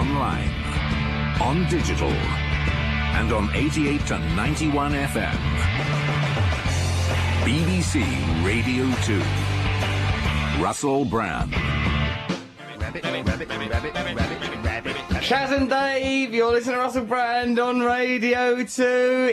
online, on digital, and on 88 to 91 FM. BBC Radio 2. Russell Brand. Shaz and Dave, you're listening to Russell Brand on Radio 2.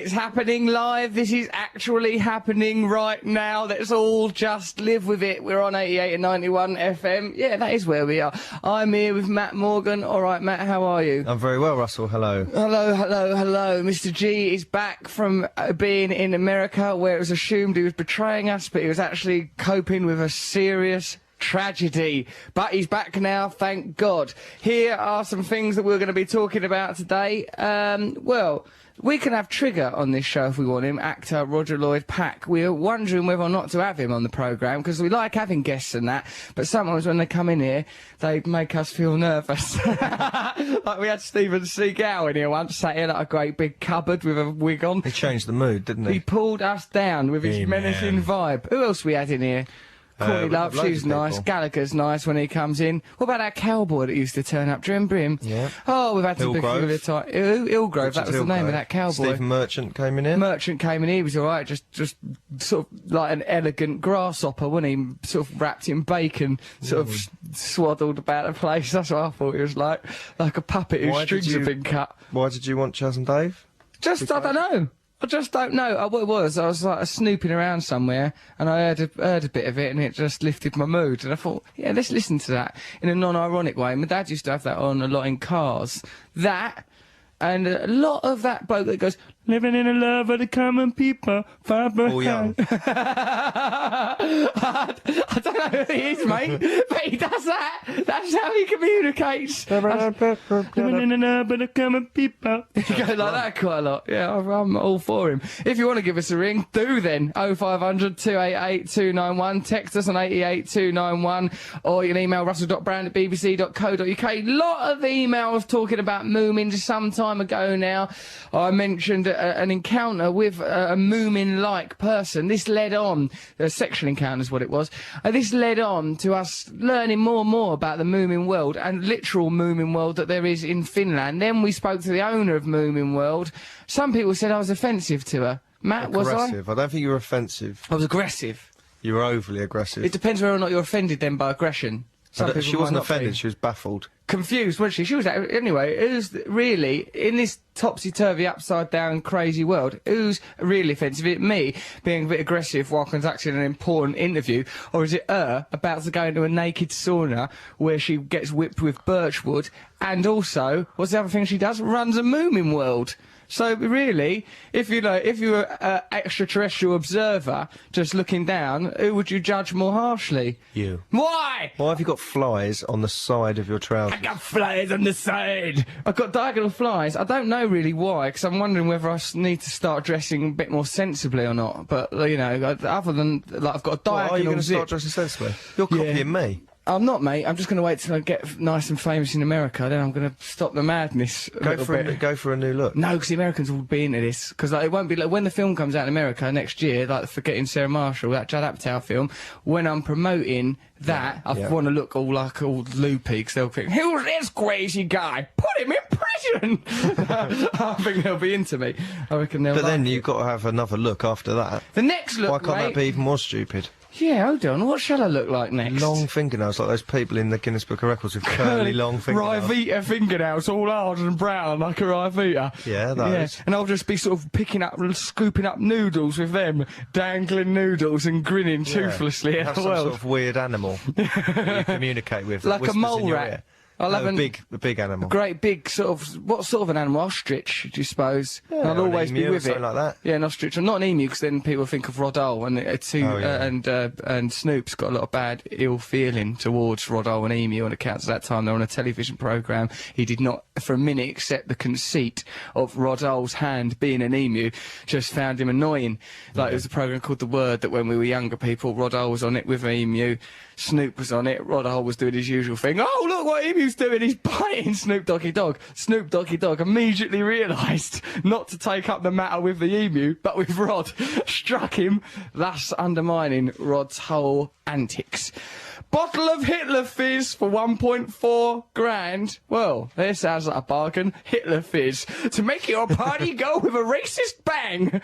It's happening live. This is actually happening right now. Let's all just live with it. We're on 88 and 91 FM. Yeah, that is where we are. I'm here with Matt Morgan. All right, Matt, how are you? I'm very well, Russell. Hello. Hello, hello, hello. Mr. G is back from being in America, where it was assumed he was betraying us, but he was actually coping with a serious tragedy. But he's back now, thank God. Here are some things that we're going to be talking about today. Well, we can have Trigger on this show if we want him, actor Roger Lloyd Pack. We're wondering whether or not to have him on the programme, because we like having guests and that, but sometimes when they come in here, they make us feel nervous. Like we had Steven Seagal in here once, sat in like a great big cupboard with a wig on. He changed the mood, didn't he? He pulled us down with his menacing vibe. Who else we had in here? Courtney Love, she's nice. Gallagher's nice when he comes in. What about that cowboy that used to turn up? Do you remember him? Yeah. Oh, we've had to book him with a time. Hillgrove, that was the name of that cowboy. Stephen Merchant came in here. Merchant came in, he was alright, just sort of like an elegant grasshopper, wasn't he? Sort of wrapped in bacon, sort of swaddled about the place. That's what I thought he was like a puppet whose strings have been cut. Why did you want Chaz and Dave? I don't know. I just don't know. What it was, I was like snooping around somewhere, and I heard a bit of it, and it just lifted my mood. And I thought, yeah, let's listen to that in a non-ironic way. My dad used to have that on a lot in cars. That, and a lot of that bloke that goes, living in the love of the common people, far behind. All young. I don't know who he is, mate, but he does that. That's how he communicates. Living in the love of the common people. He goes like that quite a lot. Yeah, I'm all for him. If you want to give us a ring, do then. 0500 288 291. Text us on 88291, or you can email russell.brand@bbc.co.uk. Lot of emails talking about Moomin some time ago now. I mentioned an encounter with a Moomin-like person. This led on, a sexual encounter is what it was, this led on to us learning more and more about the Moomin world, and literal Moomin world that there is in Finland. Then we spoke to the owner of Moomin World. Some people said I was offensive to her. Matt, was I? Aggressive. I don't think you were offensive. I was aggressive. You were overly aggressive. It depends whether or not you're offended then by aggression. She wasn't offended, she was baffled. Confused, wasn't she? She was, anyway, who's really, in this topsy-turvy, upside-down, crazy world, who's really offensive? Is it me being a bit aggressive while conducting an important interview, or is it her about to go into a naked sauna where she gets whipped with birchwood, and also, what's the other thing she does? Runs a Moomin world. So really, if you were an extraterrestrial observer just looking down, who would you judge more harshly? You. Why? Why have you got flies on the side of your trousers? I got flies on the side. I've got diagonal flies. I don't know really why, because I'm wondering whether I need to start dressing a bit more sensibly or not. But you know, other than like I've got a diagonal. Are you going to zip. start dressing sensibly? You're copying me. I'm not, mate. I'm just going to wait till I get nice and famous in America. Then I'm going to stop the madness. Go for a new look. No, because the Americans will be into this. Because like, it won't be like when the film comes out in America next year, like Forgetting Sarah Marshall, that Judd Apatow film. When I'm promoting that, I want to loopy, because they'll think, who's this crazy guy? Put him in prison. I think they'll be into me. I reckon they'll. But then it. you've got to have another look after that. The next look. Why can't that be even more stupid? Yeah, hold on. What shall I look like next? Long fingernails, like those people in the Guinness Book of Records with curly, long fingernails. Rivita fingernails, all hard and brown like a Rivita. Yeah, those. Yeah, and I'll just be sort of scooping up noodles with them, dangling noodles and grinning toothlessly at have the some world. sort of weird animal that you communicate with. Like a mole rat. I'll have a big animal. Great big sort of, what sort of an animal? Ostrich, do you suppose? Yeah, I'll always be with it. Like that. Yeah, an ostrich. I'm not an emu, because then people think of Rodol, and Snoop's got a lot of bad ill feeling towards Rodol and emu on account of that time they're on a television programme. He did not for a minute accept the conceit of Rodol's hand being an emu, just found him annoying. Like, it was a programme called The Word that when we were younger people, Rodol was on it with an emu, Snoop was on it, Rodol was doing his usual thing. Oh, look what emu's doing, he's biting Snoop Doggy Dog. Snoop Doggy Dog immediately realised not to take up the matter with the emu, but with Rod. Struck him, thus undermining Rod's whole antics. Bottle of Hitler Fizz for 1.4 grand. Well, this sounds like a bargain. Hitler Fizz. To make your party go with a racist bang.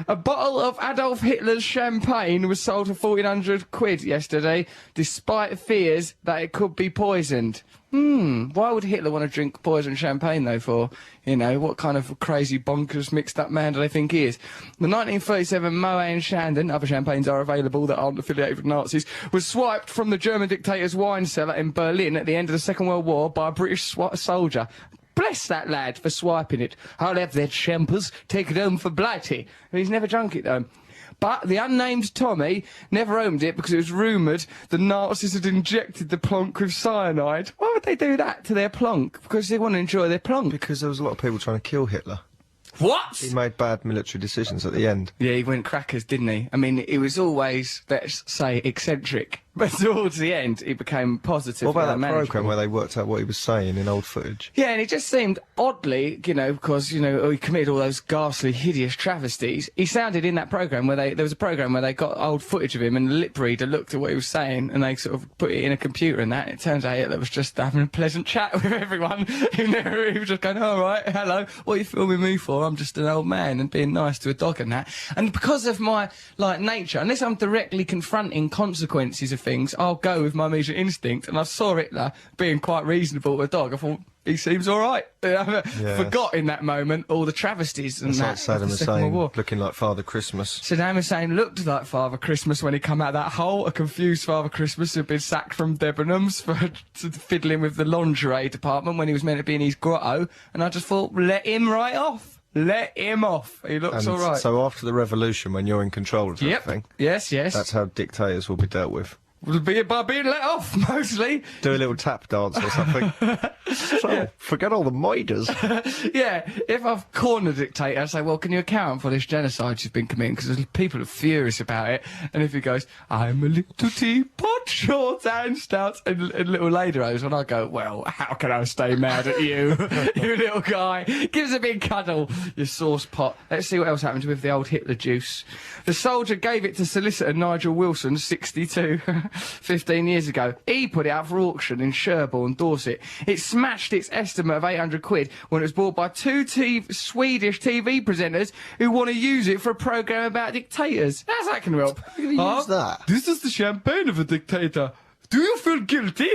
A bottle of Adolf Hitler's champagne was sold for 1,400 quid yesterday, despite fears that it could be poisoned. Why would Hitler want to drink poisoned champagne, though, for? You know, what kind of crazy, bonkers, mixed-up man do they think he is? The 1937 Moet Chandon, other champagnes are available that aren't affiliated with Nazis, was swiped from the German dictator's wine cellar in Berlin at the end of the Second World War by a British soldier. Bless that lad for swiping it. I'll have that champers, take it home for Blighty. He's never drunk it, though. But the unnamed Tommy never owned it because it was rumoured the Nazis had injected the plonk with cyanide. Why would they do that to their plonk? Because they want to enjoy their plonk. Because there was a lot of people trying to kill Hitler. What? He made bad military decisions at the end. Yeah, he went crackers, didn't he? I mean, he was always, let's say, eccentric. But towards the end, he became positive. What about that programme where they worked out what he was saying in old footage? Yeah, and it just seemed oddly, you know, because, you know, he committed all those ghastly, hideous travesties. He sounded in that programme where there was a programme where they got old footage of him and the lip reader looked at what he was saying and they sort of put it in a computer and that. And it turns out Hitler was just having a pleasant chat with everyone. He was just going, all right, hello, what are you filming me for? I'm just an old man and being nice to a dog and that. And because of my, like, nature, unless I'm directly confronting consequences of things, I'll go with my immediate instinct. And I saw Hitler being quite reasonable to a dog. I thought, he seems all right. Forgot in that moment all the travesties and it's that. like Saddam Hussein looking like Father Christmas. Saddam Hussein looked like Father Christmas when he come out of that hole. A confused Father Christmas who'd been sacked from Debenhams for fiddling with the lingerie department when he was meant to be in his grotto. And I just thought, let him right off. Let him off. He looks all right. So after the revolution, when you're in control of everything, yes, that's how dictators will be dealt with. Will be by being let off, mostly. Do a little tap dance or something. Forget all the Midas. Yeah, if I've cornered a dictator, I say, well, can you account for this genocide you've been committing? Because people are furious about it. And if he goes, I'm a little teapot, short and stout, and little lederos, and I go, well, how can I stay mad at you, you little guy? Give us a big cuddle, you sauce pot. Let's see what else happened with the old Hitler juice. The soldier gave it to solicitor Nigel Wilson, 62. 15 years ago. He put it out for auction in Sherborne, Dorset. It smashed its estimate of 800 quid when it was bought by two Swedish TV presenters who want to use it for a programme about dictators. How's that going to help? You're going to use that? This is the champagne of a dictator. Do you feel guilty?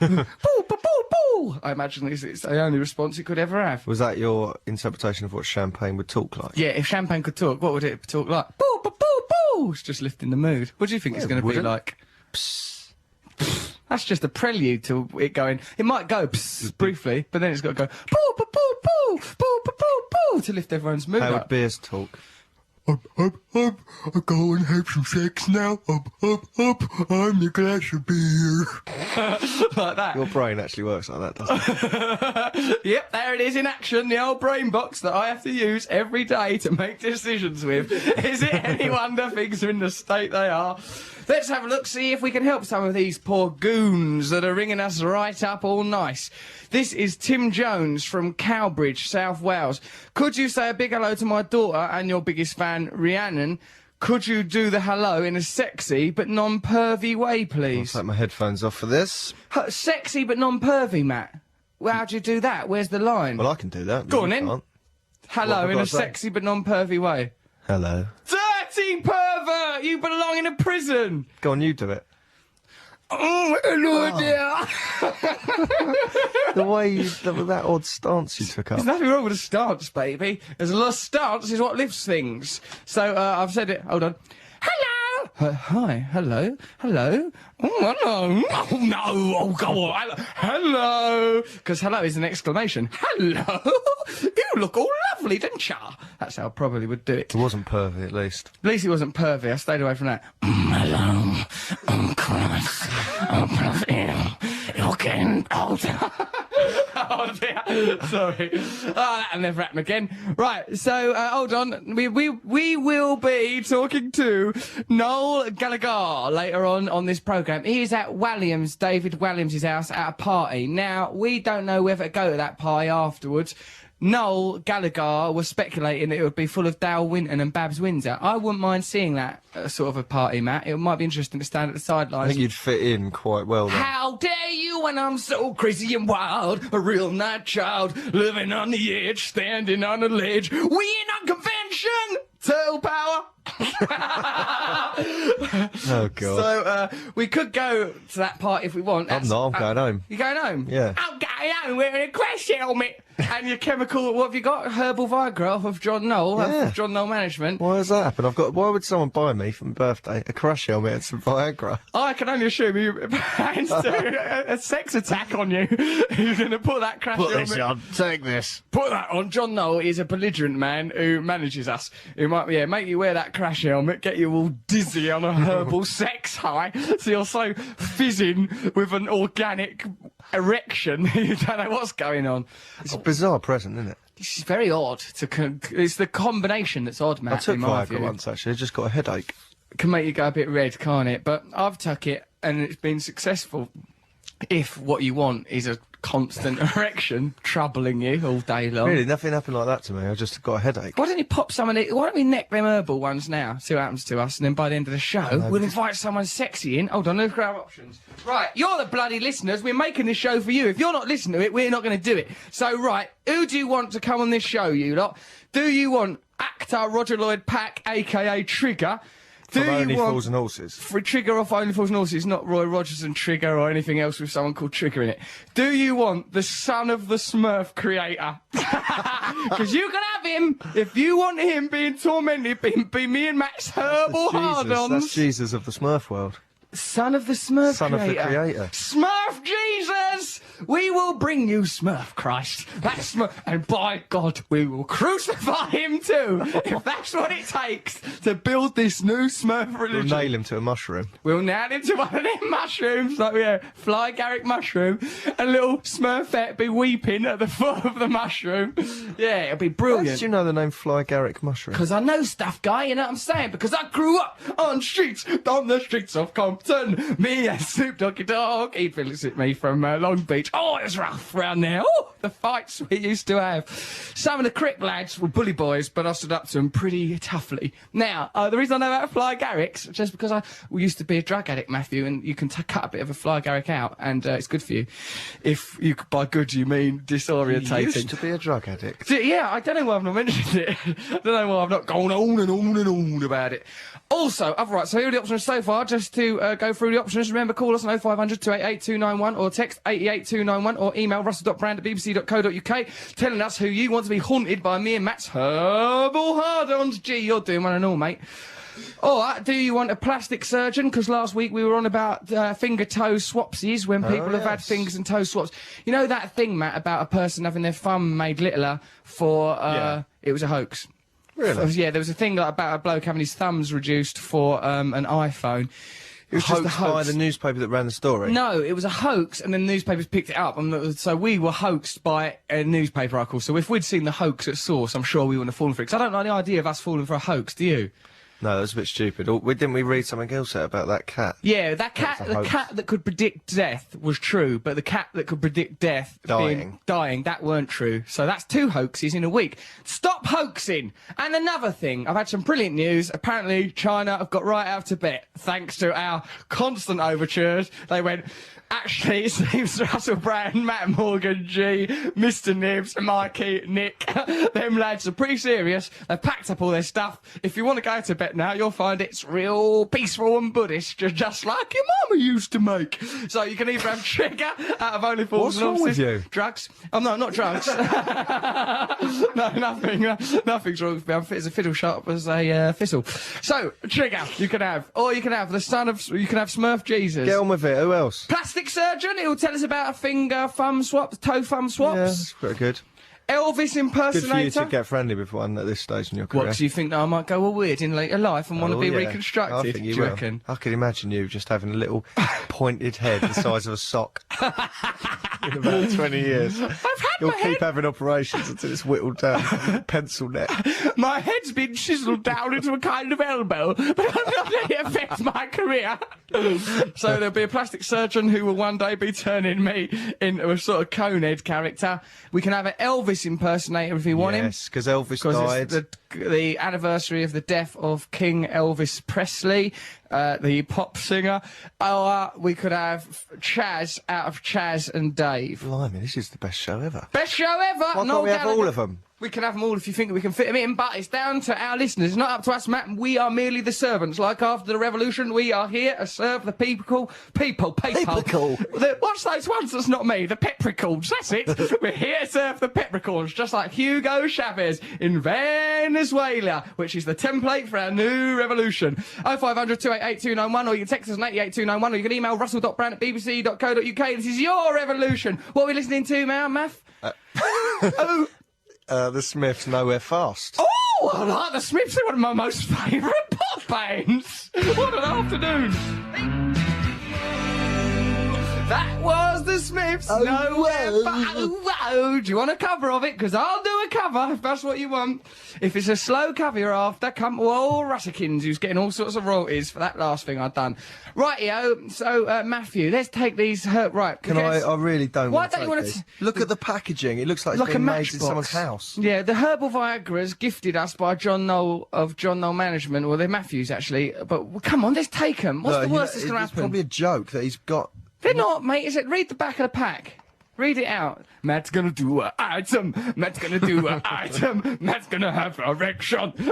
Boo, boo, boo, boo. I imagine it's the only response it could ever have. Was that your interpretation of what champagne would talk like? Yeah, if champagne could talk, what would it talk like? Boo, boo, boo, boo. It's just lifting the mood. What do you think it's going to be like? Psst. That's just a prelude to it going. It might go psst briefly, but then it's got to go boo boo boo boo boo boo boo boo to lift everyone's mood How up. would beers talk? I go and have some sex now. I'm the glass of beer. Like that. Your brain actually works like that, doesn't it? Yep, there it is in action, the old brain box that I have to use every day to make decisions with. Is it any wonder things are in the state they are? Let's have a look, see if we can help some of these poor goons that are ringing us right up all nice. This is Tim Jones from Cowbridge, South Wales. Could you say a big hello to my daughter and your biggest fan, Rhiannon? Could you do the hello in a sexy but non-pervy way, please? I'll take my headphones off for this. Sexy but non-pervy, Matt? Well, how'd you do that? Where's the line? Well, I can do that. Go on You then. can't. Hello What in have I a got to say? sexy but non-pervy way. Hello. Dirty pervert! You belong in a prison! Go on, you do it. Oh, hello dear! The way you, that odd stance you took up. There's nothing wrong with a stance, baby. There's a lot of stance is what lifts things. So, I've said it. Hold on. Hello! Hi. Hello. Hello. Oh, hello. Oh, no. Oh, go on. Hello. Because hello is an exclamation. Hello. You look all lovely, don't ya? That's how I probably would do it. It wasn't pervy, at least. At least it wasn't pervy. I stayed away from that. Hello. Oh, Christ. Oh, bloody. You're getting older. Oh, dear. Sorry. Oh, that'll never happen again. Right, so, hold on. We will be talking to Noel Gallagher later on this programme. He is at Walliams, David Walliams' house, at a party. Now, we don't know whether to go to that party afterwards. Noel Gallagher was speculating that it would be full of Dale Winton and Babs Windsor. I wouldn't mind seeing that sort of a party, Matt. It might be interesting to stand at the I sidelines. think you'd fit in quite well there. How dare you when I'm so crazy and wild, a real night child, living on the edge, standing on the ledge. We ain't on convention, toe power. Oh, God. So we could go to that party if we want. I'm going home. You going home? Yeah. I'm going home wearing a crash helmet. And your chemical, what have you got? Herbal Viagra off of John Knoll, Yeah. John Knoll Management. Why has that happened? Why would someone buy me for my birthday a crash helmet and some Viagra? I can only assume you plans a sex attack on you. You're going to put that crash helmet. on. Take this. Put that on. John Knoll is a belligerent man who manages us. Who might, make you wear that crash helmet, get you all dizzy on a herbal sex high, so you're so fizzing with an organic erection, you don't know what's going on. It's a bizarre present, isn't it? It's very odd. It's the combination that's odd, Matt. I took in my Viagra view. once, actually. I just got a headache. Can make you go a bit red, can't it? But I've took it and it's been successful. If what you want is a constant erection troubling you all day long. Really, nothing happened like that to me. I just got a headache. Why don't you pop some of the... Why don't we neck them herbal ones now, see what happens to us, and then by the end of the show, we'll invite someone sexy in. Hold on, let's grab options. Right, you're the bloody listeners. We're making this show for you. If you're not listening to it, we're not going to do it. So, right, who do you want to come on this show, you lot? Do you want actor Roger Lloyd Pack, a.k.a. Trigger? From Only Fools and Horses. For Trigger off Only Fools and Horses, not Roy Rogers and Trigger or anything else with someone called Trigger in it. Do you want the son of the Smurf creator? Because you can have him if you want him being tormented, be me and Matt's herbal hard-ons. That's Jesus of the Smurf world. Son of the Smurf Son creator. of the creator. Smurf Jesus! We will bring you Smurf Christ. That's Smurf. And by God, we will crucify him too. If that's what it takes to build this new Smurf religion. We'll nail him to a mushroom. We'll nail him to one of them mushrooms, like, yeah, Fly Garrick mushroom. A little Smurfette be weeping at the foot of the mushroom. Yeah, it'll be How brilliant. did you know the name Fly Garrick mushroom? Because I know stuff, guy, you know what I'm saying? Because I grew up on the streets of Compton. Me and Snoop Doggy Dogg. He visit me from Long Beach. Oh, it was rough round there. Oh, the fights we used to have. Some of the crick lads were bully boys, but I stood up to them pretty toughly. Now, the reason I know about Fly Garricks, just because we used to be a drug addict, Matthew, and you can cut a bit of a Fly Garrick out, and it's good for you. If you, by good, you mean disorientating. You used to be a drug addict. Yeah, I don't know why I've not mentioned it. I don't know why I've not gone on and on and on about it. Also, right, so here are the options so far. Just to go through the options, remember, call us on 0500 288 291 or text 88291 or email russell.brand@bbc.co.uk telling us who you want to be haunted by me and Matt's herbal hard-ons. Gee, you're doing one and all, mate. All right, do you want a plastic surgeon? Because last week we were on about finger-toe swapsies, when people have had fingers and toe swaps. You know that thing, Matt, about a person having their thumb made littler for... It was a hoax. Really? Yeah, there was a thing about a bloke having his thumbs reduced for an iPhone. It was just a Hoaxed hoax. by the newspaper that ran the story? No, it was a hoax, and then the newspapers picked it up, and so we were hoaxed by a newspaper article. So if we'd seen the hoax at source, I'm sure we wouldn't have fallen for it. 'Cause I don't like the idea of us falling for a hoax, do you? No, that was a bit stupid. Didn't we read something else out about that cat? Yeah, that cat, a the hoax. cat that could predict death was true, but the cat that could predict death dying, that weren't true. So that's 2 hoaxes in a week. Stop hoaxing! And another thing, I've had some brilliant news. Apparently, China have got right out of Tibet, thanks to our constant overtures. They went, actually, it seems Russell Brand, Matt Morgan, G, Mr. Nibs, Mikey, Nick, them lads are pretty serious. They've packed up all their stuff. If you want to go to Tibet now, you'll find it's real peaceful and Buddhist, just like your mama used to make. So you can either have Trigger out of Only Fools What's and wrong Horses. with you? Drugs. Oh, no, not drugs. No, nothing. Nothing's wrong with me. I'm fit as a fiddle, sharp as a thistle. So, Trigger, you can have. Or you can have the son of... You can have Smurf Jesus. Get on with it. Who else? Plastic surgeon, he'll tell us about a finger thumb swap, toe thumb swaps. Yeah, that's pretty good. Elvis Good impersonator. for you to get friendly with one at this stage in your What, career. 'cause you think that I might go all weird in later life and want to be yeah. reconstructed? I think do you you will. reckon? I could imagine you just having a little pointed head the size of a sock in about 20 years. I've You'll my head. keep having operations until it's whittled down. Pencil neck. My head's been chiseled down into a kind of elbow, but I'm not letting it affect my career. So there'll be a plastic surgeon who will one day be turning me into a sort of Conehead character. We can have an Elvis impersonator if you want him. Yes, because Elvis Because died. it's the anniversary of the death of King Elvis Presley, the pop singer. Or we could have Chaz out of Chaz and Dave. Blimey, this is the best show ever. Best show ever! Why can't we have all of them? We can have them all if you think we can fit them in, but it's down to our listeners. It's not up to us, Matt. We are merely the servants. Like after the revolution, we are here to serve the people. What's those ones that's not me? The petrichors, that's it. We're here to serve the petrichors, just like Hugo Chavez in Venezuela, which is the template for our new revolution. 0500 288 291, or you can text us on 88291, or you can email russell.brown@bbc.co.uk. This is your revolution. What are we listening to now, Math? The Smiths, Nowhere Fast. Oh, I like the Smiths. They're one of my most favourite pop bands. What an afternoon. That was the Smiths. Do you want a cover of it? Because I'll do a cover if that's what you want. If it's a slow cover you're after, come to old Russikins, who's getting all sorts of royalties for that last thing I've done. Rightio, so Matthew, let's take these. Right. Can I really don't Why want to don't you take want these. to... Look at the packaging. It looks like it's Like a been made in matchbox. someone's house. Yeah, the herbal Viagra's gifted us by John Knoll of John Knoll Management, or they're Matthews actually. But well, come on, let's take them. What's Look, the worst that's it's going to happen? probably a joke that he's got. They're not, mate. Is it? Read the back of the pack. Read it out. Matt's gonna do an item. Matt's gonna do an item. Matt's gonna have an erection. Okay.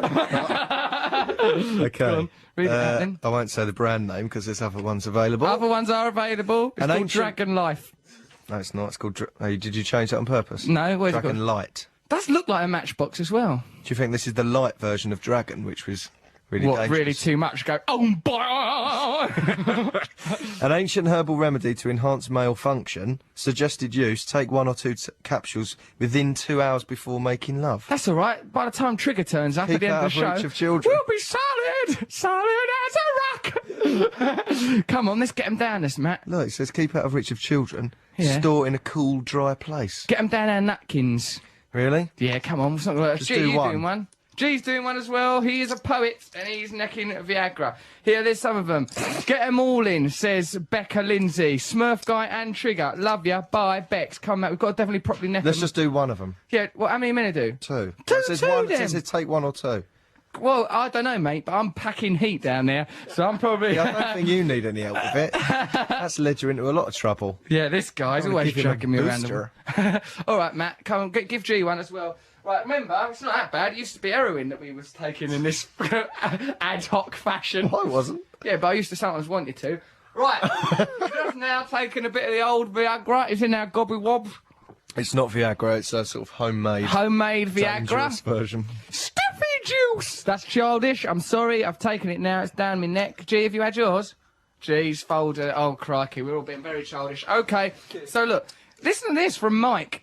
Go on, read it out then. I won't say the brand name because there's other ones available. Other ones are available. It's An called ancient- Dragon Life. No, it's not. It's called. Oh, did you change that on purpose? No, where's it Dragon called? Light. Does look like a matchbox as well. Do you think this is the light version of Dragon, which was really What, dangerous? really too much? Go, oh, boy! An ancient herbal remedy to enhance male function. Suggested use: take 1 or 2 capsules within 2 hours before making love. That's all right. By the time Trigger turns up Keep at the end out of the of show, reach of children. we'll be solid as a rock. Come on, let's get him down, this Matt. Look, it says keep out of reach of children. Yeah. Store in a cool, dry place. Get him down our napkins. Really? Yeah, come on. It's not gonna... Just G, do you one. doing one? G's doing one as well. He is a poet and he's necking Viagra. Here, there's some of them. Get them all in, says Becca Lindsay. Smurf Guy and Trigger. Love ya. Bye, Bex. Come out. We've got to definitely properly neck Let's them. just do one of them. Yeah, well, how many men to do? 2. Do It says two one. then. It says take 1 or 2. Well, I don't know, mate, but I'm packing heat down there, so I'm probably... Yeah, I don't think you need any help with it. That's led you into a lot of trouble. Yeah, this guy's I'm gonna always give him a dragging me around. booster. All right, Matt, come on, give G one as well. Right, remember, it's not that bad. It used to be heroin that we was taking in this ad hoc fashion. I wasn't. Yeah, but I used to sometimes wanted to. Right, just now taking a bit of the old Viagra. It's in our gobby wob. It's not Viagra. It's a sort of homemade Homemade dangerous Viagra. version. Stuffy juice! That's childish. I'm sorry, I've taken it now. It's down my neck. G, have you had yours? G's folder. Oh, crikey, we're all being very childish. Okay, so look, listen to this from Mike.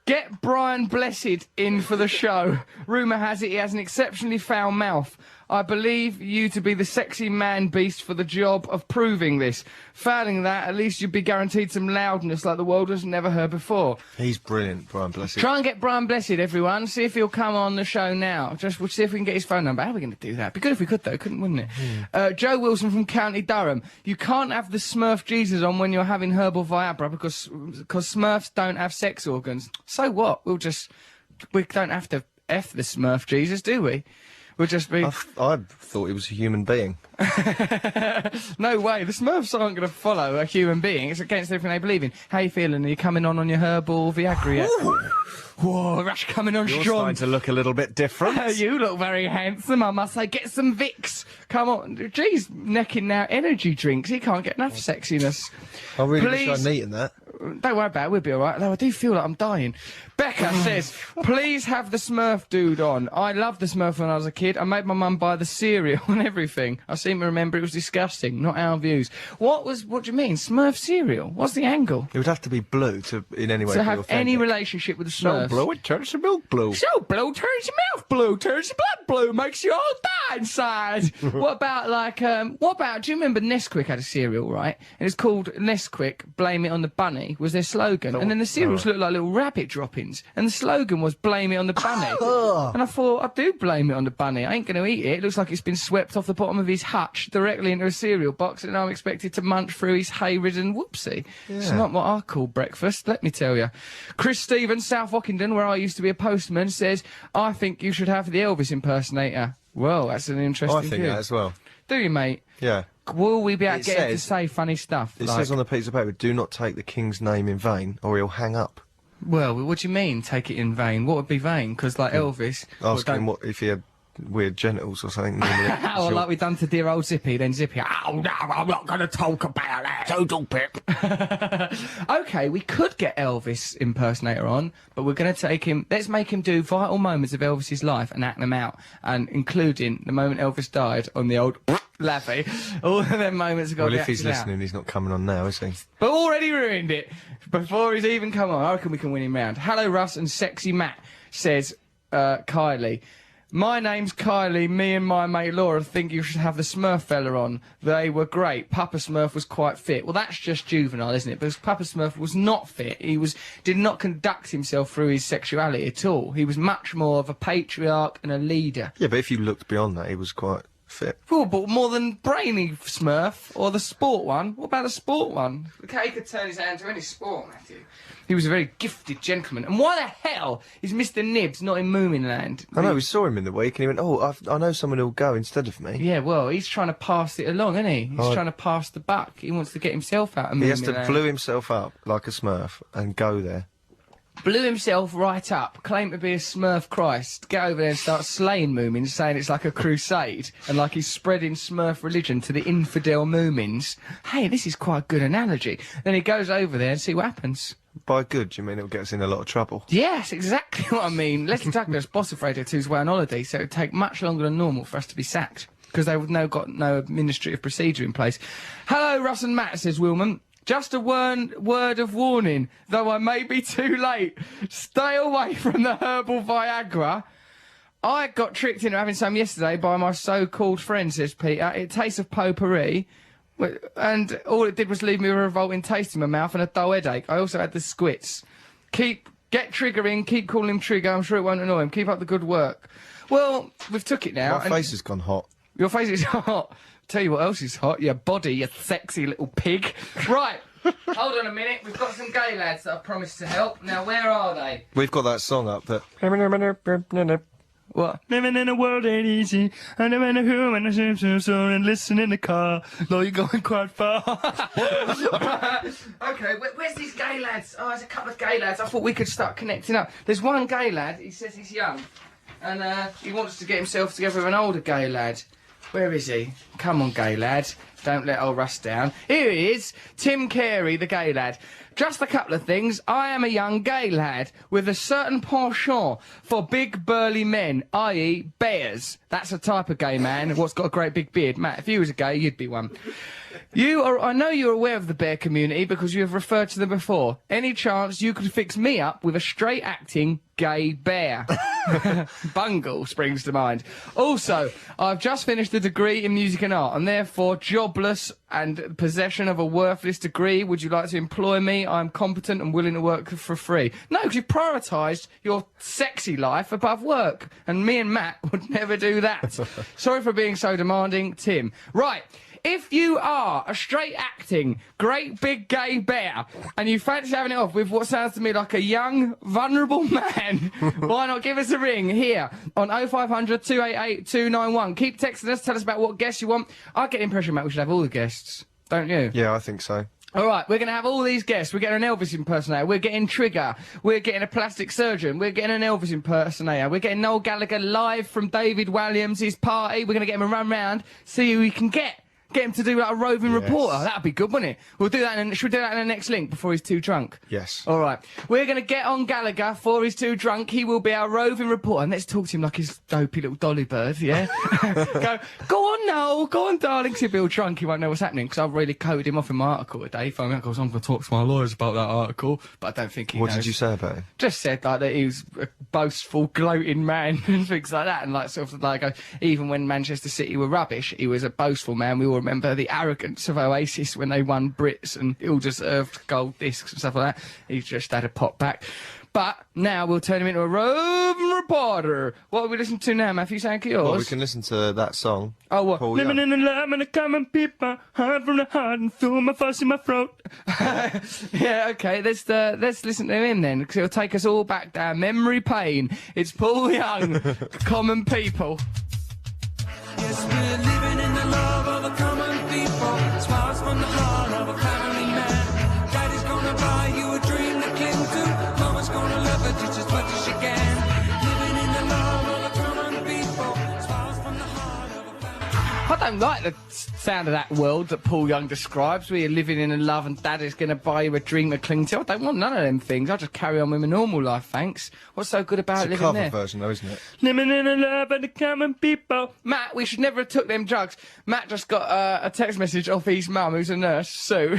Get Brian Blessed in for the show. Rumour has it he has an exceptionally foul mouth. I believe you to be the sexy man beast for the job of proving this. Failing that, at least you'd be guaranteed some loudness like the world has never heard before. He's brilliant, Brian Blessed. Try and get Brian Blessed, everyone. See if he'll come on the show now. We'll see if we can get his phone number. How are we going to do that? It'd be good if we could, though, wouldn't it? Joe Wilson from County Durham. You can't have the Smurf Jesus on when you're having herbal Viagra because Smurfs don't have sex organs. So what? We don't have to F the Smurf Jesus, do we? We'll just be... I thought he was a human being. No way. The Smurfs aren't going to follow a human being. It's against everything they believe in. How you feeling? Are you coming on your herbal Viagra yet? Whoa, Rush coming on You're strong. starting to look a little bit different. You look very handsome, I must say. Get some Vicks. Come on. G's necking now energy drinks. He can't get enough sexiness. I really Please. wish I'd eaten that. Don't worry about it, we'll be alright. Though I do feel like I'm dying. Becca says, please have the Smurf dude on. I loved the Smurf when I was a kid. I made my mum buy the cereal and everything. I seem to remember it was disgusting, not our views. What do you mean? Smurf cereal? What's the angle? It would have to be blue to, in any way, To be have authentic. any relationship with the Smurfs. it turns to milk blue. So blue turns your mouth blue, turns your blood blue, makes you all die inside. What about, do you remember Nesquik had a cereal, right? And it's called Nesquik, Blame It on the Bunny. bunny was their slogan, and then the cereals looked like little rabbit droppings, and the slogan was blame it on the bunny. And I thought, I do blame it on the bunny. I ain't going to eat it. It looks like it's been swept off the bottom of his hutch directly into a cereal box, and I'm expected to munch through his hay-ridden whoopsie. It's not what I call breakfast, let me tell you. Chris Stevens, South Ockenden, where I used to be a postman, says, I think you should have the Elvis impersonator. Well, that's an interesting I think view. that as well. Do you, mate? Yeah. Will we be able to It get him to says- say funny stuff? It like, says on the piece of paper, do not take the king's name in vain, or he'll hang up. well, what do you mean, take it in vain? What would be vain? Because, like, Elvis... Ask well, him what if he had weird genitals or something. or like we done to dear old Zippy, then Zippy, oh no, I'm not going to talk about that. Total pip. Okay, we could get Elvis impersonator on, but we're going to take him, let's make him do vital moments of Elvis's life and act them out, and including the moment Elvis died on the old Laffy. All of them moments have got to Well, be if he's acted out. listening, he's not coming on now, is he? But already ruined it before he's even come on. I reckon we can win him round. Hello, Russ, and Sexy Matt says, Kylie. My name's Kylie. Me and my mate Laura think you should have the Smurf fella on. They were great. Papa Smurf was quite fit. Well, that's just juvenile, isn't it? Because Papa Smurf was not fit. He did not conduct himself through his sexuality at all. He was much more of a patriarch and a leader. Yeah, but if you looked beyond that, he was quite fit. Oh, but more than brainy Smurf or the sport one. What about the sport one? Okay, he could turn his hand to any sport, Matthew. He was a very gifted gentleman. And why the hell is Mr. Nibs not in Moominland? I know, we saw him in the week and he went, oh, I know someone who'll go instead of me. Yeah, well, he's trying to pass it along, isn't he? He's trying to pass the buck. He wants to get himself out of He has to Moominland. blew himself up like a Smurf and go there. Blew himself right up, claimed to be a Smurf Christ, get over there and start slaying Moomins, saying it's like a crusade, and like he's spreading Smurf religion to the infidel Moomins. Hey, this is quite a good analogy. Then he goes over there and see what happens. By good, do you mean it'll get us in a lot of trouble? Yes, exactly what I mean. Leslie Douglas, boss of Radio 2's away on holiday, so it would take much longer than normal for us to be sacked, because they would got no administrative procedure in place. Hello, Russ and Matt, says Wilman. Just a word of warning, though I may be too late. Stay away from the herbal Viagra. I got tricked into having some yesterday by my so-called friend, says Peter. It tastes of potpourri, and all it did was leave me with a revolting taste in my mouth and a dull headache. I also had the squits. Get Trigger in, keep calling him Trigger, I'm sure it won't annoy him. Keep up the good work. Well, we've took it now. My face has gone hot. Your face is hot. Tell you what else is hot, your body, you sexy little pig. Right, hold on a minute, we've got some gay lads that I've promised to help. Now, where are they? We've got that song up that... What? Living in a world ain't easy. I never know who and I and listen in the car. Though you're going quite far. Okay, where's these gay lads? Oh, there's a couple of gay lads. I thought we could start connecting up. There's one gay lad, he says he's young, and he wants to get himself together with an older gay lad. Where is he? Come on, gay lad. Don't let old Russ down. Here he is, Tim Carey, the gay lad. Just a couple of things. I am a young gay lad with a certain penchant for big burly men, i.e. bears. That's a type of gay man what's got a great big beard. Matt, if you was a gay, you'd be one. I know you're aware of the bear community because you have referred to them before. Any chance you could fix me up with a straight-acting gay bear? Bungle springs to mind. Also, I've just finished a degree in music and art and therefore jobless and possession of a worthless degree. Would you like to employ me? I'm competent and willing to work for free. No, because you've prioritised your sexy life above work. And me and Matt would never do that. Sorry for being so demanding, Tim. Right. If you are a straight-acting, great big gay bear, and you fancy having it off with what sounds to me like a young, vulnerable man, why not give us a ring here on 0500 288 291. Keep texting us, tell us about what guests you want. I get the impression, Matt, we should have all the guests. Don't you? Yeah, I think so. All right, we're going to have all these guests. We're getting an Elvis impersonator. We're getting Trigger. We're getting a plastic surgeon. We're getting an Elvis impersonator. We're getting Noel Gallagher live from David Walliams' party. We're going to get him a run round, see who we can get. Get him to do like a roving reporter. That'd be good, wouldn't it? We'll do that. Should we do that in the next link before he's too drunk? Yes. All right. We're going to get on Gallagher before he's too drunk. He will be our roving reporter. And let's talk to him like his dopey little dolly bird, yeah? Go on, Noel. Go on, darling. 'Cause he'll be all drunk. He won't know what's happening. Because I've really coded him off in my article today. If I'm going to talk to my lawyers about that article. But I don't think he knows. What did you say about him? Just said like that he was a boastful, gloating man and things like that. And like sort of like even when Manchester City were rubbish, he was a boastful man. We all remember the arrogance of Oasis when they won Brits and ill-deserved gold discs and stuff like that. He's just had a pop back. But now we'll turn him into a roving reporter. What are we listening to now, Matthew? Sound yours? Well, we can listen to that song. Oh, what? Paul Living Young. in the love and the common people, hard from the heart and through my fuss in my throat. Yeah, okay, let's listen to him then, because it'll take us all back down memory lane. It's Paul Young, Common People. Yes, we're living in the love of a common people. Smiles from the heart of a family man. Daddy's gonna buy you a dream to cling to. Mama's gonna love her just as much as she can. Living in the love of a common people. Smiles from the heart of a family. I don't like the sound of that world that Paul Young describes, where you're living in a love and Daddy's going to buy you a dream to cling to. I don't want none of them things. I'll just carry on with my normal life, thanks. What's so good about It's a living cover there? version, though, isn't it? Living in a love and the common people. Matt, we should never have took them drugs. Matt just got a text message off his mum, who's a nurse, Sue.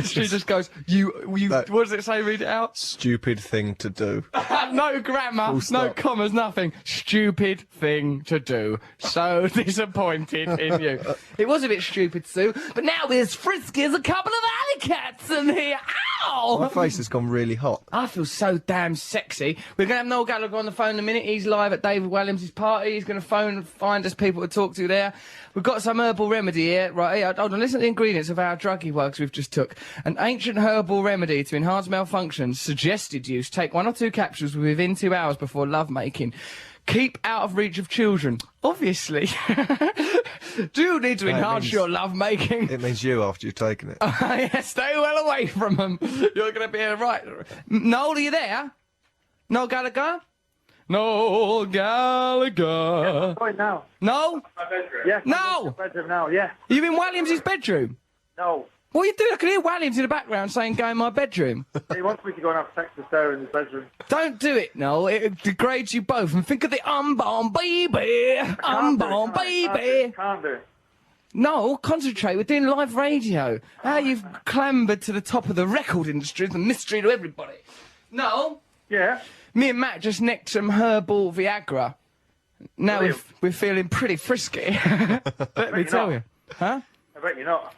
She just goes, what does it say? Read it out. Stupid thing to do. No grammar, no stop. commas, nothing. Stupid thing to do. So disappointed in you. It was a bit stupid, Sue, but now we're as frisky as a couple of alley cats in here. Ow! My face has gone really hot. I feel so damn sexy. We're going to have Noel Gallagher on the phone in a minute. He's live at David Williams' party. He's going to phone and find us people to talk to there. We've got some herbal remedy here. Right, here, hold on, listen to the ingredients of our druggy works we've just took. An ancient herbal remedy to enhance malfunctions. Suggested use. Take 1 or 2 capsules within 2 hours before lovemaking. Keep out of reach of children. Obviously. Do you need to enhance your lovemaking? It means you after you've taken it. Yeah, stay well away from them. You're going to be all right. Noel, are you there? Noel Gallagher? Noel Gallagher. Going now. No? My bedroom. Yes. No! Bedroom now. Yeah. Are you in Williams' bedroom? No. What are you doing? I can hear Williams in the background saying, go in my bedroom. He wants me to go and have sex with Sarah in his bedroom. Don't do it, Noel. It degrades you both. And think of the unborn baby. Unborn baby. Can't do it. No, concentrate. We're doing live radio. How you've clambered to the top of the record industry is a mystery to everybody. No. Yeah. Me and Matt just nicked some herbal Viagra. Now Brilliant. we're feeling pretty frisky. Let me tell you. Huh? I bet you're not.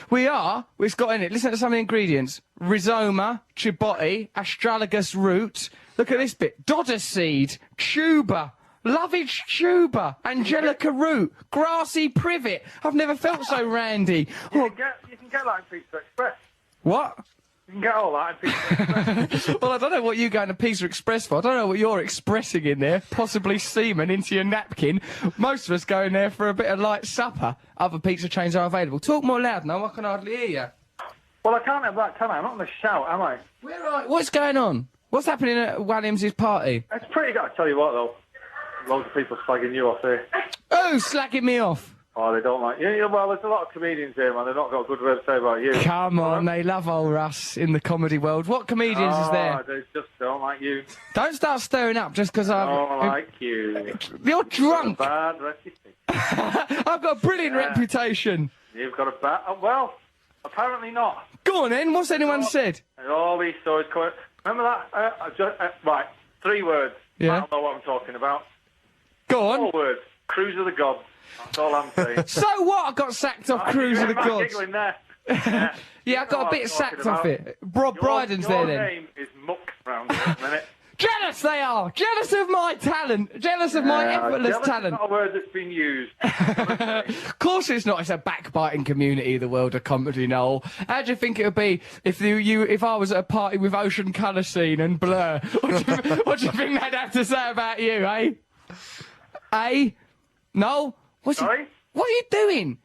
We are. It's got in it. Listen to some of the ingredients. Rhizoma, chibotti, astragalus root. Look at this bit. Dodder seed, tuber, lovage tuber, angelica root, grassy privet. I've never felt so randy. You can get that in Pizza Express. What? You can get all that in Pizza Express. Well, I don't know what you're going to Pizza Express for. I don't know what you're expressing in there. Possibly semen into your napkin. Most of us go in there for a bit of light supper. Other pizza chains are available. Talk more loud, no, I can hardly hear you. Well, I can't have that, can I? I'm not going to shout, am I? Where are... What's going on? What's happening at Williams' party? It's pretty good. I tell you what, though. Loads of people slagging you off here. Oh, slacking me off. Oh, they don't like you. Yeah, well, there's a lot of comedians here, man. They've not got a good word to say about you. Come on, they love old Russ in the comedy world. What comedians is there? They just don't like you. Don't start stirring up just because I'm... Don't like you. You're drunk. Bad reputation. I've got a brilliant reputation. You've got a bad... well, apparently not. Go on then, what's anyone said? And all these stories coming... Remember that? Right, 3 words. Yeah. I don't know what I'm talking about. Go 4 on. words. Cruise of the Gods. That's all I'm saying. So what? I got sacked off Cruise of the I'm Gods. giggling there. Yeah, I got a what bit I'm sacked talking off about. it. Rob Brydon's there Your then. name is Muck round here at the minute. Jealous they are! Jealous of my talent! Jealous of my effortless Jealous talent! is not a word that's been used. Of course it's not. It's a backbiting community, the world of comedy, Noel. How do you think it would be if if I was at a party with Ocean Colour Scene and Blur? What do you think they'd have to say about you, eh? Eh? Noel? Sorry? What are you doing?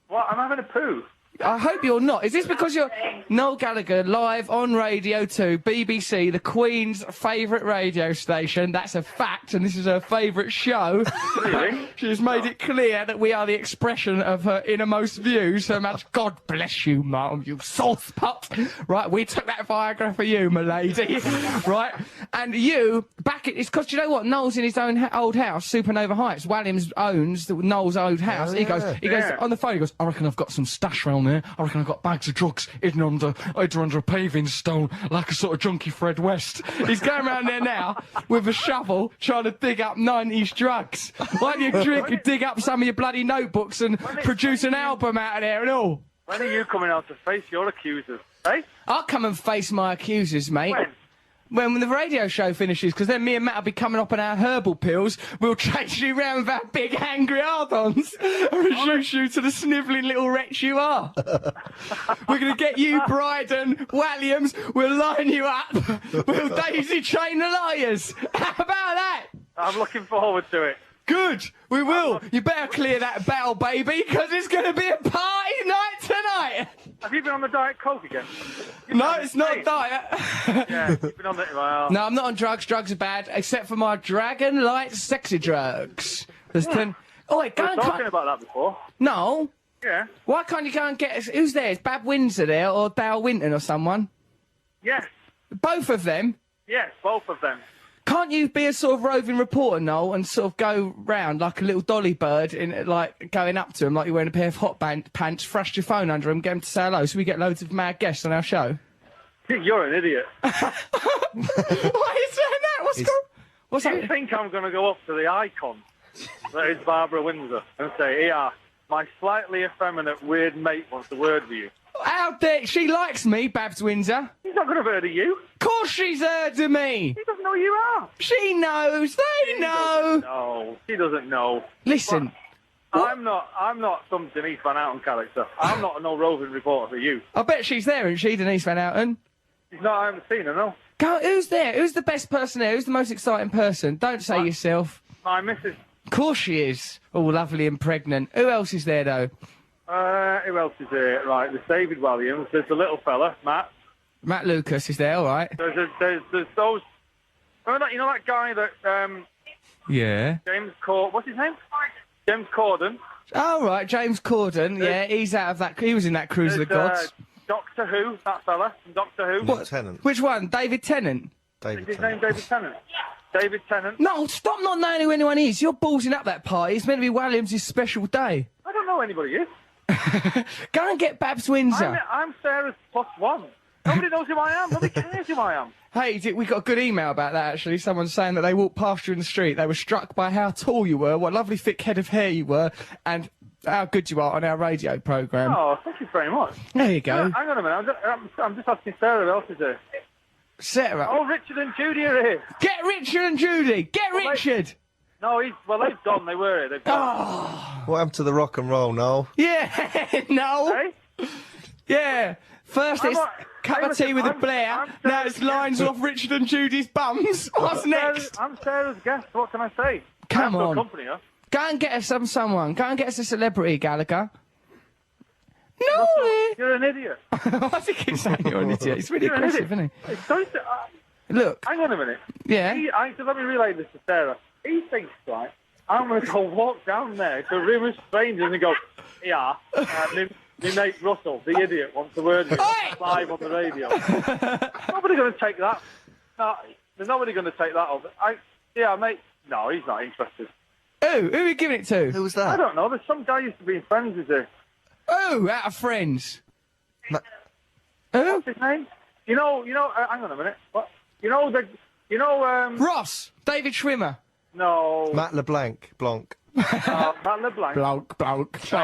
What? I'm having a poo. I hope you're not. Is this because you're Noel Gallagher live on Radio 2, BBC, the Queen's favourite radio station? That's a fact, and this is her favourite show. Really? She's made it clear that we are the expression of her innermost views. So much, God bless you, Mum, you sauce pot. Right, we took that Viagra for you, my lady. Right, And you, it's because, you know what, Noel's in his own old house, Supernova Heights. Williams owns Noel's old house. He goes on the phone, he goes, I reckon I've got some stash round there. I reckon I've got bags of drugs hidden under a paving stone, like a sort of junkie Fred West. He's going around there now with a shovel, trying to dig up 90s drugs. Why don't you dig up some of your bloody notebooks and produce an album out of there and all? When are you coming out to face your accusers, eh? I'll come and face my accusers, mate. When the radio show finishes, because then me and Matt will be coming up on our herbal pills. We'll chase you round with our big angry hard-ons and reduce you to the snivelling little wretch you are. We're going to get you, Bryden, Williams. We'll line you up. We'll daisy chain the liars. How about that? I'm looking forward to it. Good, we will. You better clear that bell, baby, because it's going to be a party night tonight. Have you been on the Diet Coke again? No, it's not diet. Yeah, you've been on it. Well. No, I'm not on drugs. Drugs are bad, except for my Dragon Light sexy drugs. There's 10. Oh, wait, go We and were talking about that before. No. Yeah. Why can't you go and get us? Who's there? Is Bab Windsor there or Dale Winton or someone? Yes. Both of them? Yes, both of them. Can't you be a sort of roving reporter, Noel, and sort of go round like a little dolly bird, in like going up to them like you're wearing a pair of hot pants, thrust your phone under them, get them to say hello, so we get loads of mad guests on our show? You're an idiot. Why are you saying that? What's Do you that? think I'm going to go up to the icon that is Barbara Windsor and say, yeah, my slightly effeminate weird mate wants a word with you? How dare she likes me, Babs Windsor. He's not going to have heard of you. Of course she's heard of me. He doesn't know who you are. She knows. They know. No, he doesn't know. Listen. I'm not some Denise Van Outen character. I'm not no roving reporter for you. I bet she's there, isn't she, Denise Van Outen? She's not. I haven't seen her, no. Go, who's there? Who's the best person there? Who's the most exciting person? Don't say yourself. My missus. Of course she is. Oh, lovely and pregnant. Who else is there, though? Who else is there? Right, there's David Williams. There's the little fella, Matt. Matt Lucas is there, all right. There's those. Remember that? You know that guy that Yeah. What's his name? James Corden. Oh, right, James Corden. Yeah, he's out of that. He was in that Cruise of the Gods. Doctor Who, that fella from Doctor Who. What? Tennant. Which one? David Tennant? David Is his name David Tennant? David Tennant. No, stop not knowing who anyone is. You're ballsing up that party. It's meant to be Williams' special day. I don't know who anybody is. Go and get Babs Windsor. I'm Sarah's +1. Nobody knows who I am. Nobody cares who I am. Hey, we got a good email about that, actually. Someone saying that they walked past you in the street. They were struck by how tall you were, what a lovely thick head of hair you were, and how good you are on our radio programme. Oh, thank you very much. There you go. Hang on a minute. I'm just asking Sarah who else is there. Sarah. Oh, Richard and Judy are here. Get Richard and Judy. Get Richard. No, they've gone. They were here. They've gone. What happened to the rock and roll, Noel? Yeah, no. Hey? Yeah. First it's cup of tea with a Blair. Now it's lines off Richard and Judy's bums. What's next? I'm Sarah's guest. What can I say? Come I have on. to accompany her. Go and get us someone. Go and get us a celebrity, Gallagher. No. You're an idiot. Why do you keep saying you're an idiot? It's really You're an aggressive, idiot. isn't It's so, Look. hang on a minute. Yeah. Let me relay this to Sarah. He thinks, right, I'm going to go walk down there to a room of strangers and go, yeah, my mate Russell, the idiot, wants a word with you live on the radio. Nobody going to take that. No, there's nobody going to take that over. Yeah, mate. No, he's not interested. Who are you giving it to? Who was I that? don't know. There's some guy used to be friends with her. Who? Out of Friends. Who? What's his name? Hang on a minute. What? Ross. David Schwimmer. No. Matt LeBlanc. Blanc. Matt LeBlanc. Blanc. Blanc. I'm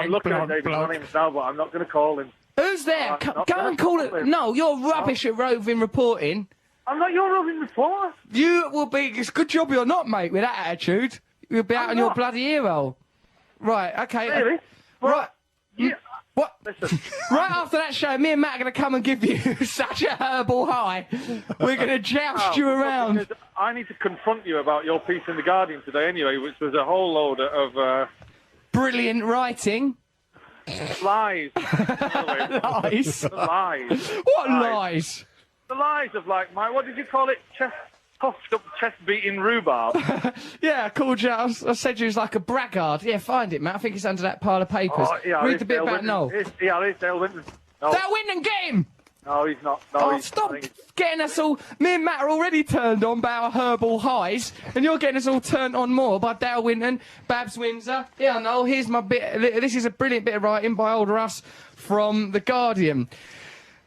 looking at David Williams now, but I'm not going to call him. Who's there? Go and call it. No, you're rubbish at roving reporting. I'm not your roving reporter. You will be. It's a good job you're not, mate, with that attitude. You'll be out on your bloody ear roll. Right, okay. Really? Right. Yeah. What? Listen. Right after that show, me and Matt are going to come and give you such a herbal high. We're going to joust you around. Because I need to confront you about your piece in The Guardian today anyway, which was a whole load of Brilliant writing. lies. Lies. The lies. What lies? The lies of, like, what did you call it? Puffed up chest-beating rhubarb. Yeah, I called you. I said you was like a braggart. Yeah, find it, Matt. I think it's under that pile of papers. Oh, yeah, Read the bit about Noel. It's Dale Winton. No. Dale Winton, get him! No, he's not. No, Oh, he's, stop I think getting us all. Me and Matt are already turned on by our herbal highs, and you're getting us all turned on more by Dale Winton, Babs Windsor. Yeah, no, here's my bit. This is a brilliant bit of writing by old Russ from The Guardian.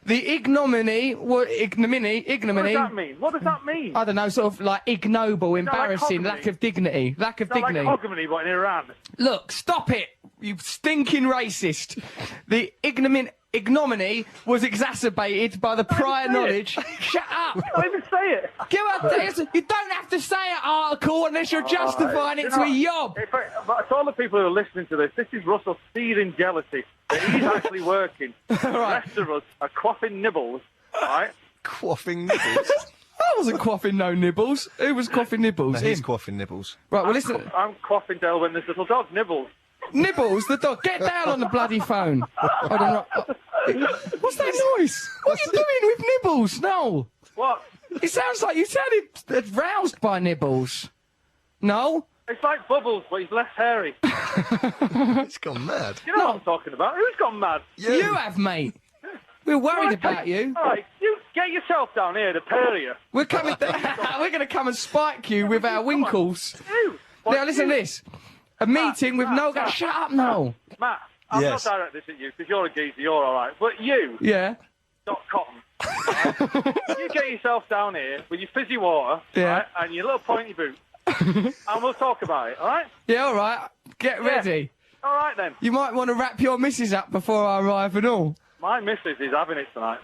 The ignominy. What does that mean? What does that mean? I don't know, sort of like ignoble, that like embarrassing, cognomy? lack of dignity. Lack of Is that like dignity. Hogmanay, but in Iran? Look, stop it, you stinking racist. The ignominy was exacerbated by the prior say it. knowledge. Shut up. Don't even say it. You don't have to say an article unless you're justifying it You to know, a yob. But to all the people who are listening to this is Russell seething jealousy that he's actually working. The rest of us are quaffing nibbles, right? Quaffing nibbles. I wasn't quaffing no nibbles. Who was quaffing nibbles? No, he's Him. quaffing nibbles. Right, well, listen. I'm quaffing Dale Winton's little dog, Nibbles. Nibbles, the dog. Get down on the bloody phone. Hold on, right. What's that noise? What are you doing with Nibbles? No. What? It sounds like you sounded roused by Nibbles. No? It's like Bubbles, but he's less hairy. He's gone mad. You know what I'm talking about? Who's gone mad? You have, mate. We're worried about you. All right, you get yourself down here to Peria. We're coming. We're going to come and spike you with our winkles. You. Now listen to this. A meeting with no guy. Shut up, no. Matt, I'm Yes. not directing this at you because you're a geezer, you're all right. But you, Yeah. not Cotton. You get yourself down here with your fizzy water, Yeah. right, and your little pointy boot, and we'll talk about it, all right? Yeah. All right. Get ready. All right then. You might want to wrap your missus up before I arrive and all. My missus is having it tonight.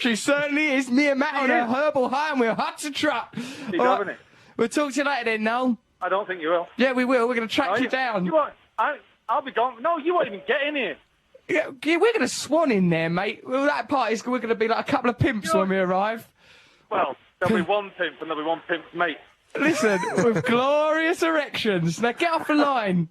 She certainly is. Me and Matt on a is. herbal high, and we're hot to trot. She's All right. having it. We'll talk to you later then, Noel. I don't think you will. Yeah, we will. We're going to track No, you down. You won't. I'll be gone. No, you won't even get in here. Yeah, we're going to swan in there, mate. Well, that party's we're going to be like a couple of pimps when we arrive. Well, there'll be one pimp and there'll be one pimp's mate. Listen, with glorious erections. Now get off the line.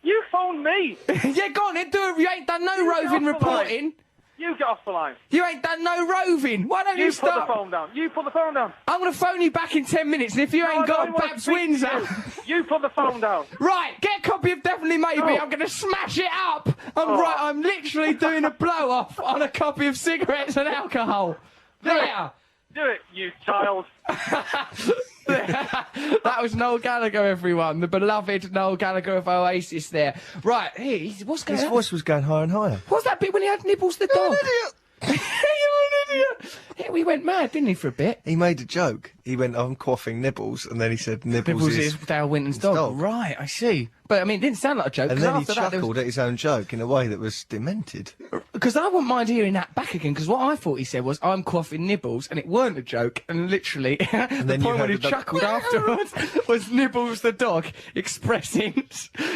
You phoned me. Yeah, go on then. You ain't done no You get roving off the line. reporting. You get off the line. You ain't done no roving. Why don't you You put the start? phone down. You put the phone down. I'm going to phone you back in 10 minutes, and if you No, I ain't got don't wanna Babs speak to Windsor... You put the phone down. Right, get a copy of Definitely Maybe. No. I'm going to smash it up. I'm literally doing a blow-off on a copy of cigarettes and alcohol. There. Do it, you child. That was Noel Gallagher, everyone. The beloved Noel Gallagher of Oasis there. Right, hey, what's going His on? voice was going higher and higher. What's that bit when he had Nibbles the dog? You're an idiot. Yeah, we went mad, didn't he, for a bit? He made a joke. He went, I'm quaffing Nibbles, and then he said, Nibbles, Nibbles is Dale Winton's dog. dog. Right, I see. But, I mean, it didn't sound like a joke. And 'cause then he after that, there was- chuckled at his own joke in a way that was demented. Because I wouldn't mind hearing that back again, because what I thought he said was, I'm quaffing Nibbles, and it weren't a joke, and literally, the then you point when heard he the dog- chuckled afterwards was Nibbles the dog expressing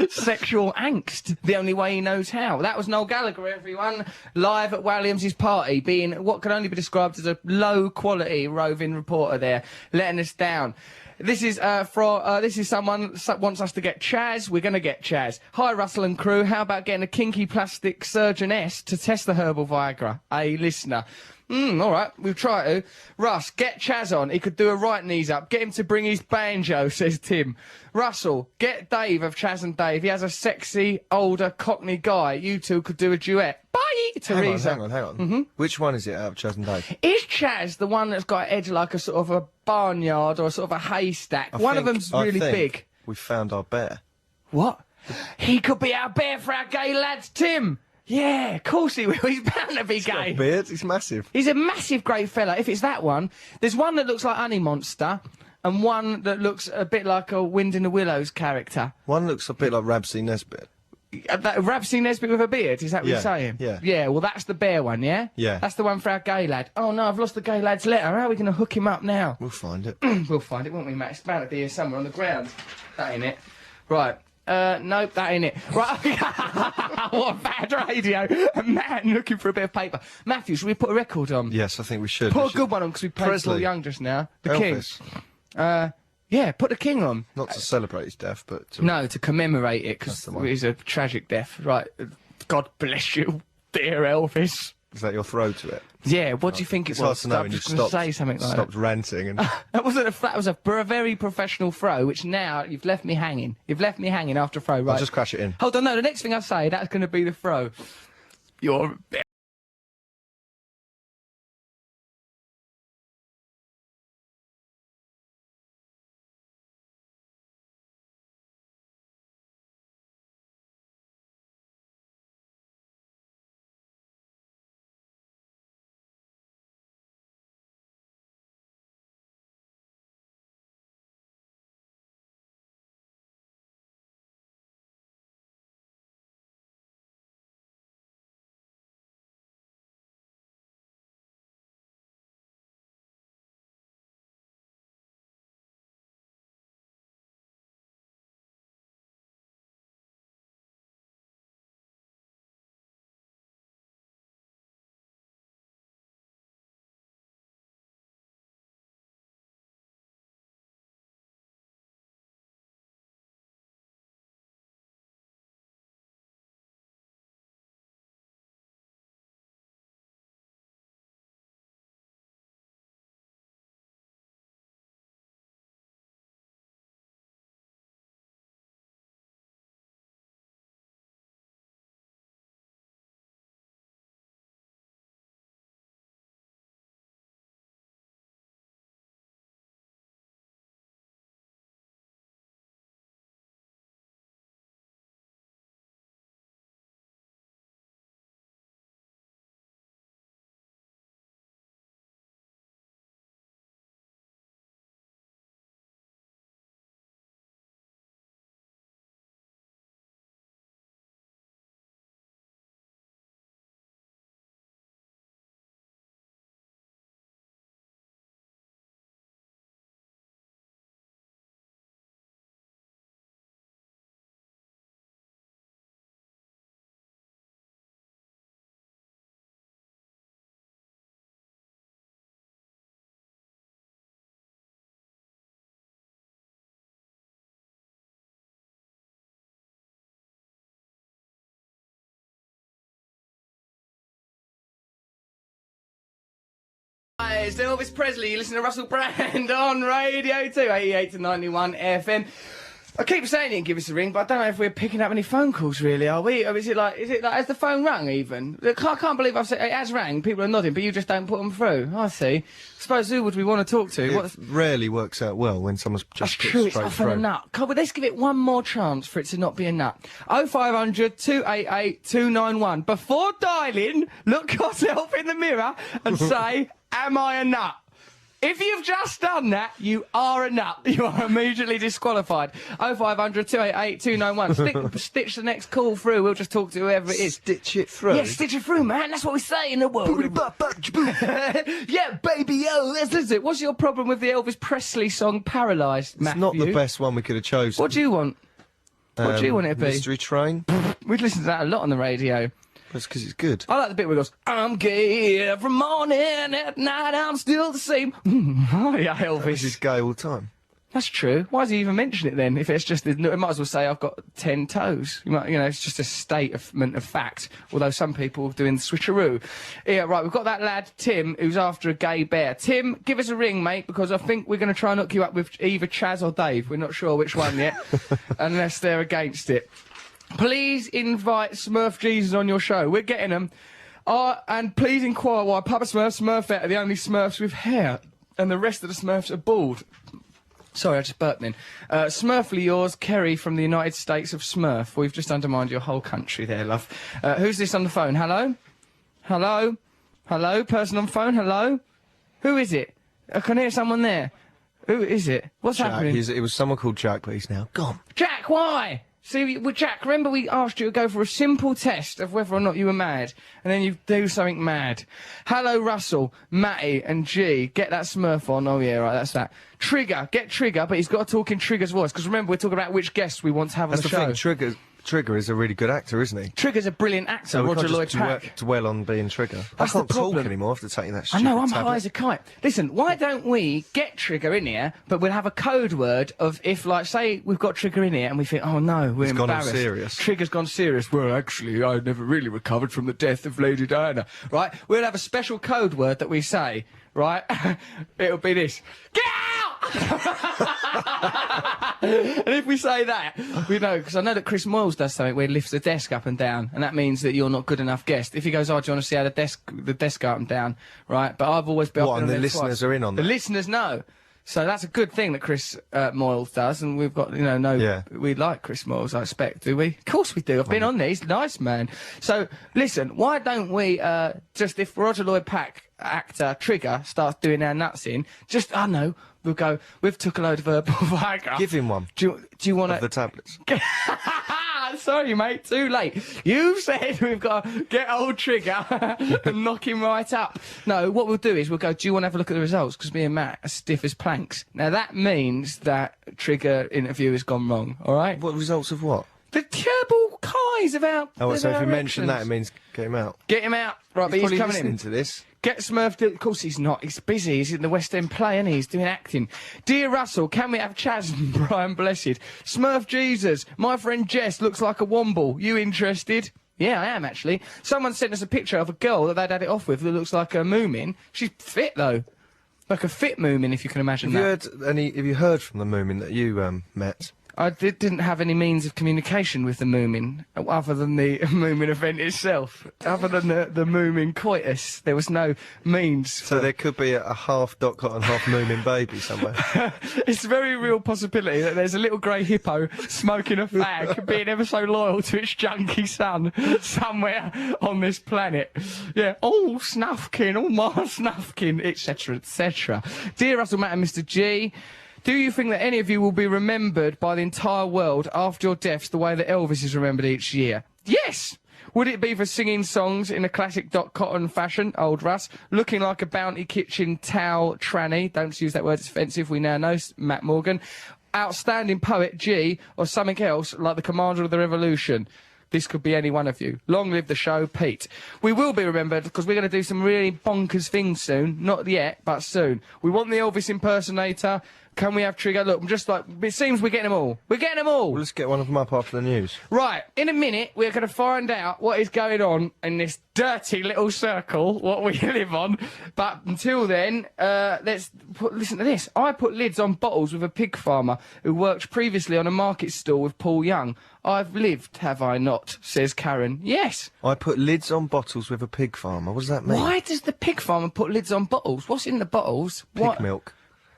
sexual angst the only way he knows how. That was Noel Gallagher, everyone, live at Williams' party, being what can only be described as a low-quality roving reporter there, letting us down. This is this is someone wants us to get Chaz. We're going to get Chaz. Hi, Russell and crew. How about getting a kinky plastic surgeoness to test the herbal Viagra? A listener. All right, we'll try to. Russ, get Chaz on. He could do a right knees up. Get him to bring his banjo, says Tim. Russell, get Dave of Chaz and Dave. He has a sexy, older Cockney guy. You two could do a duet. Bye, Teresa. Hang on. Which one is it out of Chaz and Dave? Is Chaz the one that's got an edge like a sort of a barnyard or a sort of a haystack? One of them's really big. We found our bear. What? He could be our bear for our gay lads, Tim. Yeah, of course he will. He's bound to be gay. Beard? It's massive. He's a massive great fella. If it's that one, there's one that looks like Honey Monster and one that looks a bit like a Wind in the Willows character. One looks a bit like Rabsy Nesbitt. That Rabsy Nesbitt with a beard, is that what you're Yeah, saying? yeah. Yeah, well, that's the bear one, yeah? Yeah. That's the one for our gay lad. Oh, no, I've lost the gay lad's letter. How are we going to hook him up now? We'll find it. We'll find it, won't we, Matt? It's bound to be here somewhere on the ground. That ain't it. Right. Nope, that ain't it. Right. What a bad radio. A man looking for a bit of paper. Matthew, should we put a record on? Yes, I think we should. Put a good one on, because we played Presley. Paul Young just now. The Elvis. King. Yeah, put the King on. Not to celebrate his death, but to... No, to commemorate it, because That's the one. it is a tragic death. Right. God bless you, dear Elvis. Is that your throw to it? Yeah, what do you think it It's hard was? to know I'm when you just gonna stopped, say something like stopped ranting and... that wasn't that was a very professional throw, which now you've left me hanging. You've left me hanging after a throw, right? I'll just crash it in. Hold on, no, the next thing I say, that's going to be the throw. You're it's Elvis Presley. You listen to Russell Brand on Radio 2, 88 to 91 FM. I keep saying you can give us a ring, but I don't know if we're picking up any phone calls, really, are we? Or is it like, has the phone rung, even? I can't believe I've said, it has rang, people are nodding, but you just don't put them through. I see. I suppose who would we want to talk to? It rarely works out well when someone's just That's true, it's straight often through. a nut. Let's give it one more chance for it to not be a nut. 0500 288 291. Before dialing, look yourself in the mirror and say, am I a nut? If you've just done that, you are a nut. You are immediately disqualified. 0500 288 291. Stitch the next call through. We'll just talk to whoever it is. Stitch it through? Yeah, stitch it through, man. That's what we say in the world. Yeah, baby, that's it. What's your problem with the Elvis Presley song Paralysed, Matthew? It's not the best one we could have chosen. What do you want? What do you want it to be? Mystery Train? We'd listen to that a lot on the radio. That's because it's good. I like the bit where it goes, I'm gay every morning, at night I'm still the same. Oh yeah, Elvis. This is gay all the time. That's true. Why does he even mention it then? If it's just, it might as well say I've got 10 toes. It's just a statement of fact. Although some people are doing the switcheroo. Yeah, right. We've got that lad Tim who's after a gay bear. Tim, give us a ring, mate, because I think we're going to try and hook you up with either Chaz or Dave. We're not sure which one yet, unless they're against it. Please invite Smurf Jesus on your show. We're getting them. And please inquire why Papa Smurf, Smurfette are the only Smurfs with hair, and the rest of the Smurfs are bald. Sorry, I just burped then. Smurfly yours, Kerry from the United States of Smurf. We've just undermined your whole country there, love. Who's this on the phone? Hello? Hello? Hello? Person on phone? Hello? Who is it? I can hear someone there. Who is it? What's happening? It was someone called Jack, but he's now gone. Jack, why? See, Jack, remember we asked you to go for a simple test of whether or not you were mad, and then you do something mad. Hello, Russell, Matty, and G. Get that Smurf on. Oh, yeah, right, that's that. Trigger, get Trigger, but he's got to talk in Trigger's voice, because remember, we're talking about which guests we want to have on the show. That's the thing, Trigger is a really good actor, isn't he? Trigger's a brilliant actor, So Roger Lloyd Pack. dwell on being Trigger. That's I can't the talk problem. anymore after taking that I stupid know, I'm tablet. high as a kite. Listen, why don't we get Trigger in here, but we'll have a code word of if, like, say we've got Trigger in here and we think, oh no, we're He's gone all embarrassed. serious. Trigger's gone serious. Well, actually, I never really recovered from the death of Lady Diana. Right? We'll have a special code word that we say, right? It'll be this. Get out! And if we say that, we know, because I know that Chris Moyles does something where he lifts the desk up and down, and that means that you're not good enough guest. If he goes, oh, do you want to see how the desk go up and down, right? But I've always been What, and the listeners are in on the that? listeners know. So that's a good thing that Chris Moyles does, and we've got, we like Chris Moyles, I expect, do we? Of course we do. I've been on there. He's a nice man. So, listen, why don't we, just if Roger Lloyd Pack actor Trigger starts doing our nuts in, just, I know, we'll go, we've took a load of herbal Viagra. Give him one. Do you want Of to... the tablets. Sorry, mate, too late. You said we've got to get old Trigger and knock him right up. No, what we'll do is we'll go, do you want to have a look at the results? Because me and Matt are stiff as planks. Now, that means that Trigger interview has gone wrong, all right? What results of what? The terrible kies of our... Oh, so if you mention that, it erections. means get him out. Get him out. Right, but he's probably coming listening in. to this. Get Smurf... Of course he's not. He's busy. He's in the West End play, isn't he? He's doing acting. Dear Russell, can we have Chaz and Brian Blessed? Smurf Jesus, my friend Jess looks like a womble. You interested? Yeah, I am, actually. Someone sent us a picture of a girl that they'd had it off with that looks like a Moomin. She's fit, though. Like a fit Moomin, if you can imagine Have that. you heard from the Moomin that you met? I didn't have any means of communication with the Moomin, other than the Moomin event itself. Other than the Moomin coitus, there was no means. So there could be a half dot cotton, half Moomin baby somewhere. It's a very real possibility that there's a little grey hippo smoking a fag, being ever so loyal to its junky son somewhere on this planet. Yeah, oh, Snuffkin, oh, my Snuffkin, etc., etc. Dear Russell, Matt and Mr. G, do you think that any of you will be remembered by the entire world after your deaths the way that Elvis is remembered each year? Yes! Would it be for singing songs in a classic Dot Cotton fashion, old Russ, looking like a Bounty Kitchen towel tranny, don't use that word, it's offensive, we now know, Matt Morgan, outstanding poet G, or something else like the Commander of the Revolution? This could be any one of you. Long live the show, Pete. We will be remembered because we're going to do some really bonkers things soon. Not yet, but soon. We want the Elvis impersonator. Can we have trigger? Look, I'm just like, it seems we're getting them all. We're getting them all. Well, let's get one of them up after the news. Right, in a minute, we're going to find out what is going on in this dirty little circle, what we live on. But until then, listen to this. I put lids on bottles with a pig farmer who worked previously on a market stall with Paul Young. I've lived, have I not, says Karen. Yes. I put lids on bottles with a pig farmer. What does that mean? Why does the pig farmer put lids on bottles? What's in the bottles? Pig milk.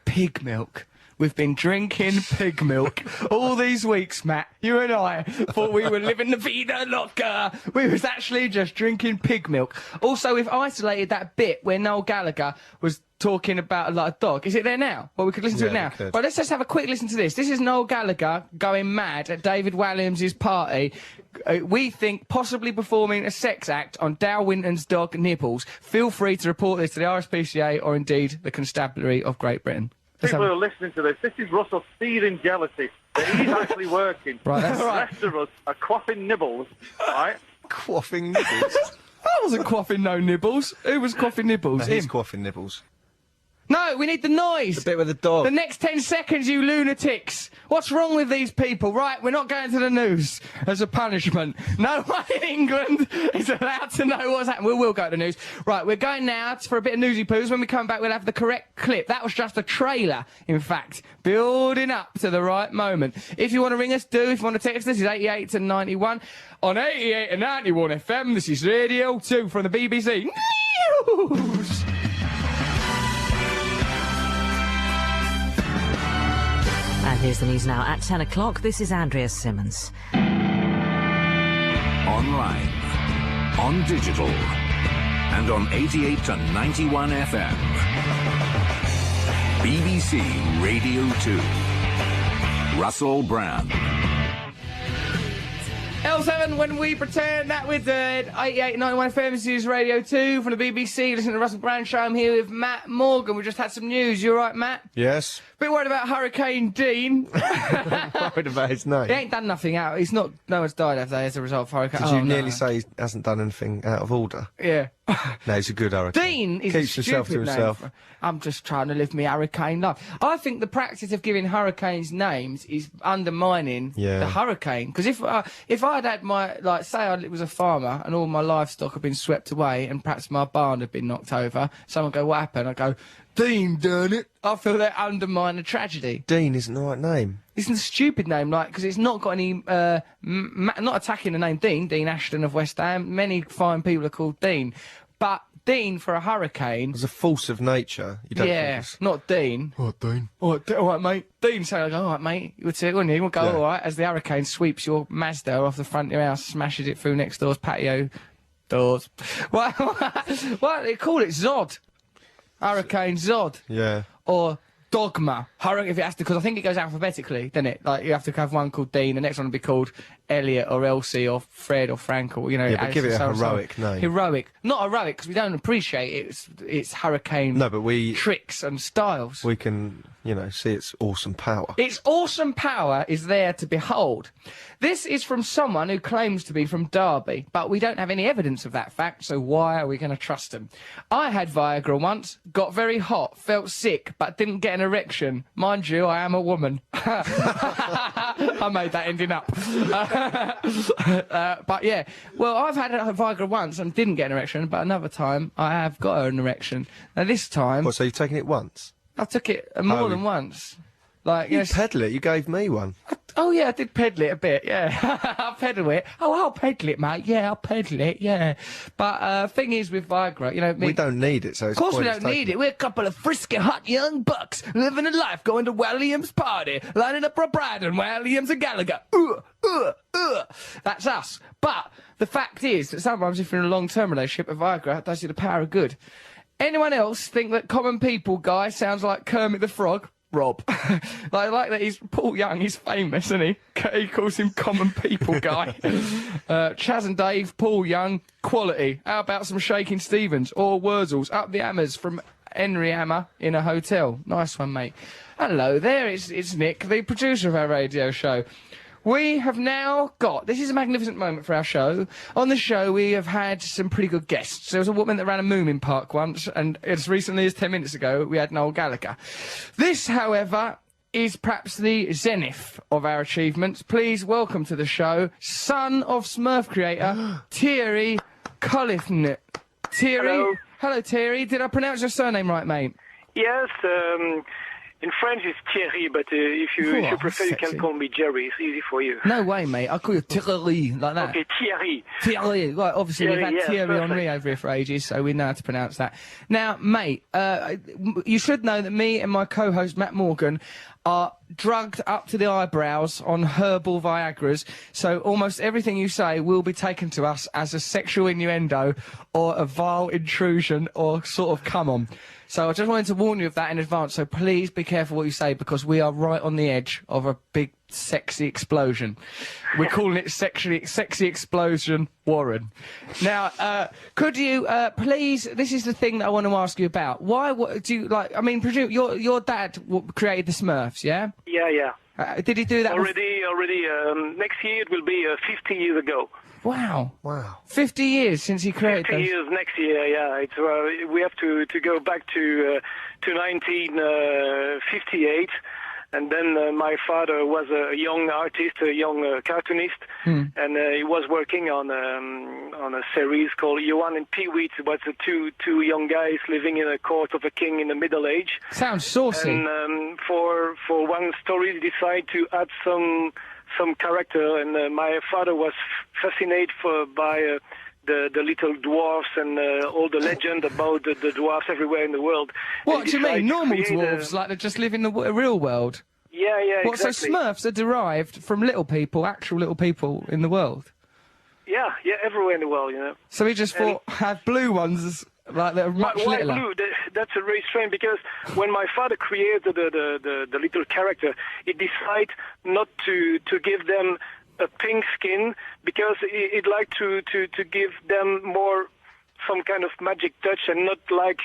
Pig milk. We've been drinking pig milk all these weeks, Matt. You and I thought we were living the vida loca. We was actually just drinking pig milk. Also, we've isolated that bit where Noel Gallagher was talking about like a dog. Is it there now? Well, we could listen to it now. Right, let's just have a quick listen to this. This is Noel Gallagher going mad at David Walliams' party. We think possibly performing a sex act on Dow Winton's dog Nibbles. Feel free to report this to the RSPCA or indeed the Constabulary of Great Britain. People who are listening to this is Russell seething jealousy that he's actually working. Right, that's the right. rest of us are quaffing nibbles, right? Quaffing nibbles. I wasn't quaffing no nibbles. Who was quaffing nibbles? No, he's Him. quaffing nibbles. No, we need the noise. The bit with the dog. The next 10 seconds, you lunatics. What's wrong with these people? Right, we're not going to the news as a punishment. No one in England is allowed to know what's happening. We will go to the news. Right, we're going now for a bit of newsy poos. When we come back, we'll have the correct clip. That was just a trailer, in fact, building up to the right moment. If you want to ring us, do. If you want to text us, it's 88 to 91. On 88 and 91 FM, this is Radio 2 from the BBC News. And here's the news now at 10 o'clock. This is Andrea Simmons. Online, on digital, and on 88 to 91 FM. BBC Radio 2. Russell Brand. L7, when we pretend that we're dead. 88 91 FM, this is Radio 2 from the BBC. Listen to the Russell Brand Show. I'm here with Matt Morgan. We just had some news. You all right, Matt? Yes. Bit worried about Hurricane Dean. Worried about his name. He ain't done nothing out. He's not. No one's died, have they, as a result of Hurricane? Did you nearly say he hasn't done anything out of order? Yeah. No, he's a good hurricane. Dean is Keeps a himself to stupid name. himself. I'm just trying to live my hurricane life. I think the practice of giving hurricanes names is undermining the hurricane. Because if I'd had my, like, say I was a farmer and all my livestock had been swept away and perhaps my barn had been knocked over, someone would go, what happened? I'd go, Dean done it. I feel that undermine the tragedy. Dean isn't the right name. It's a stupid name, like, because it's not got any, not attacking the name Dean Ashton of West Ham. Many fine people are called Dean. But Dean for a hurricane. It's a force of nature. You don't think it's... not Dean. Oh, Dean. All right, mate. Dean say, all right, mate. You would say, wouldn't he? We'll go, all right, as the hurricane sweeps your Mazda off the front of your house, smashes it through next door's patio doors. Why they call it Zod? Hurricane Zod. Yeah. Or Dogma. Hurricane, if it has to, because I think it goes alphabetically, doesn't it? Like, you have to have one called Dean, the next one will be called Elliot or Elsie or Fred or Frank or, you know. Yeah, but give it a heroic name. Heroic. Not heroic, because we don't appreciate its hurricane tricks and styles. We can, you know, see its awesome power. Its awesome power is there to behold. This is from someone who claims to be from Derby, but we don't have any evidence of that fact, so why are we going to trust him? I had Viagra once, got very hot, felt sick, but didn't get an erection. Mind you, I am a woman. I made that ending up. But yeah, well, I've had a Viagra once and didn't get an erection, but another time I have got an erection. Now this time... What, so you've taken it once? I took it more than once. Like, you peddle it, you gave me one. Oh yeah, I did peddle it a bit, yeah. I'll peddle it. Oh, I'll peddle it, mate. Yeah, I'll peddle it, yeah. But thing is with Viagra, you know... we don't need it, so it's of course we don't need it. We're a couple of frisky, hot young bucks living a life, going to Walliams' party, lining up for a bride and Walliams and Gallagher. That's us. But the fact is that sometimes if you're in a long-term relationship, a Viagra does you the power of good. Anyone else think that Common People guy sounds like Kermit the Frog? Rob. like that he's Paul Young, he's famous, isn't he? He calls him Common People guy. Chaz and Dave, Paul Young, quality. How about some Shaking Stevens or Wurzels? Up the hammers from Henry Hammer in a hotel. Nice one, mate. Hello there, it's Nick, the producer of our radio show. We have now got, this is a magnificent moment for our show. On the show, we have had some pretty good guests. There was a woman that ran a Moomin Park once, and as recently as 10 minutes ago, we had Noel Gallagher. This, however, is perhaps the zenith of our achievements. Please welcome to the show, son of Smurf creator, Thierry Collifnet. Thierry. Hello, Thierry. Did I pronounce your surname right, mate? Yes, in French it's Thierry, but if you prefer, you can call me Jerry. It's easy for you. No way, mate. I'll call you Thierry, like that. Okay, Thierry. Thierry. Right, obviously Thierry, we've had yes, Thierry perfect. Henry over here for ages, so we know how to pronounce that. Now, mate, you should know that me and my co-host Matt Morgan are drugged up to the eyebrows on herbal Viagras, so almost everything you say will be taken to us as a sexual innuendo or a vile intrusion or sort of come on. So I just wanted to warn you of that in advance, so please be careful what you say, because we are right on the edge of a big sexy explosion. We're calling it sexy explosion Warren. Now, could you please, this is the thing that I want to ask you about. What do you like, I mean, presume your dad created the Smurfs, yeah? Yeah. Did he do that Already, next year it will be 50 years ago. Wow. 50 years since he created 50 those. years next year, yeah. It's we have to go back to 1958, and then my father was a young artist, a young cartoonist, and he was working on a series called Johan and Pee-wee. It was two young guys living in a court of a king in the Middle Age. Sounds saucy. And for one story, he decided to add some character, and my father was fascinated by the little dwarfs and all the legend about the dwarfs everywhere in the world. What do you mean? Normal dwarves, like they just live in the real world? Yeah, What, exactly. so Smurfs are derived from little people, actual little people in the world? Yeah, everywhere in the world, you know. So he just thought, have blue ones, like that are much Why littler. blue? That's a very strange, because when my father created the little character, he decided not to give them a pink skin, because he'd like to give them more some kind of magic touch and not like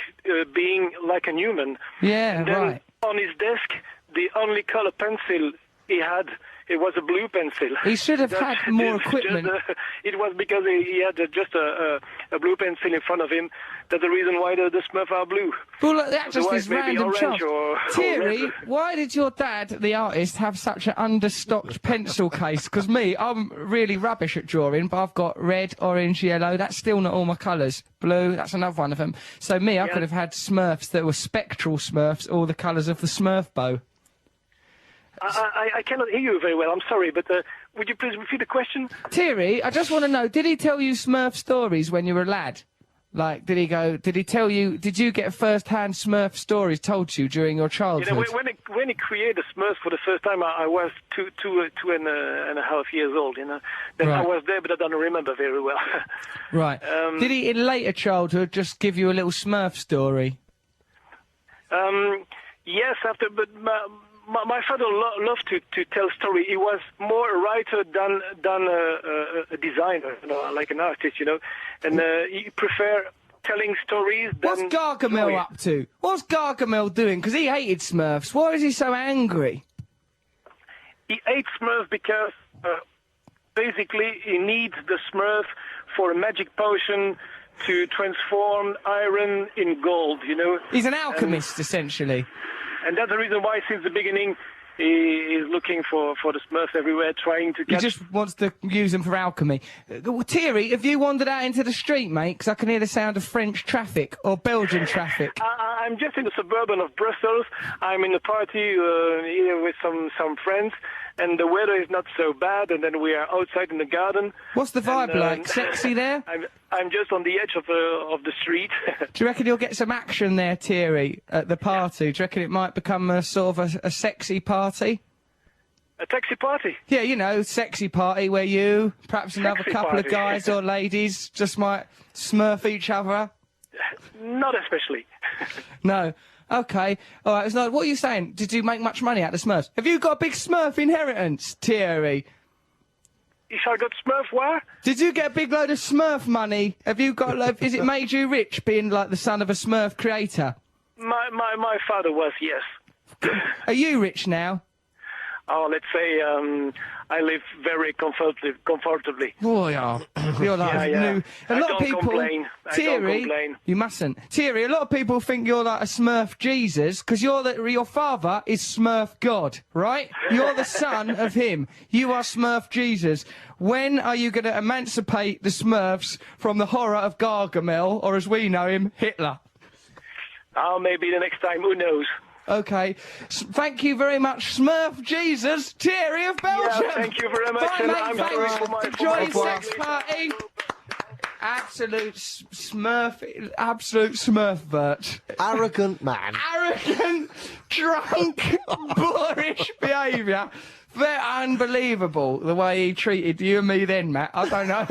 being like a human. Yeah, And then right. on his desk, the only color pencil he had, it was a blue pencil. He should have had more It's equipment. Just, it was because he had just a blue pencil in front of him. That's the reason why the Smurfs are blue. Well, look, that's just Otherwise, this maybe random orange chance. or Thierry, red. why did your dad, the artist, have such an understocked pencil case? Because me, I'm really rubbish at drawing, but I've got red, orange, yellow. That's still not all my colours. Blue, that's another one of them. So me, I could have had Smurfs that were spectral Smurfs, all the colours of the Smurf bow. I cannot hear you very well. I'm sorry, but would you please repeat the question? Thierry, I just want to know, did he tell you Smurf stories when you were a lad? Like, did he tell you, did you get first-hand Smurf stories told to you during your childhood? You know, when he created the Smurfs for the first time, I was two and a half years old, you know. Then I Right. was there, but I don't remember very well. Right. Did he, in later childhood, just give you a little Smurf story? Yes, but my father loved to tell story. He was more a writer than a designer, you know, like an artist, you know. And he preferred telling stories than What's Gargamel drawing. up to? What's Gargamel doing? Because he hated Smurfs. Why is he so angry? He hates Smurf because basically he needs the Smurf for a magic potion to transform iron in gold, you know. He's an alchemist, essentially. And that's the reason why, since the beginning, he is looking for the Smurfs everywhere, trying to He catch. just wants to use them for alchemy. Thierry, have you wandered out into the street, mate? Because I can hear the sound of French traffic or Belgian traffic. I'm just in the suburban of Brussels. I'm in a party here with some friends, and the weather is not so bad. And then we are outside in the garden. What's the vibe And, like? Sexy there? I'm just on the edge of the street. Do you reckon you'll get some action there, Thierry, at the party? Do you reckon it might become a sort of a sexy party? A taxi party? Yeah, you know, sexy party where you, perhaps another Sexy couple of party. guys or ladies just might smurf each other. Not especially. No. Okay. All right. It's not, what are you saying? Did you make much money out of Smurfs? Have you got a big Smurf inheritance, Thierry? If I got Smurf, what? Did you get a big load of Smurf money? Have you got? Is it made you rich being like the son of a Smurf creator? My father was, yes. Are you rich now? let's say, I live very comfortably. Oh, yeah. You're like Yeah. new. A I lot don't of people. complain. I don't Thierry, complain. you mustn't. Thierry, a lot of people think you're like a Smurf Jesus because your father is Smurf God, right? You're the son of him. You are Smurf Jesus. When are you going to emancipate the Smurfs from the horror of Gargamel, or as we know him, Hitler? Maybe the next time. Who knows? Okay. Thank you very much, Smurf Jesus, Thierry of Belgium. Yeah, thank you very much. Bye, and mate, I'm thanks. sorry for my Enjoy for my sex party. Absolute Smurf Bert. Arrogant man. Arrogant, drunk, boorish behaviour. They're unbelievable, the way he treated you and me then, Matt. I don't know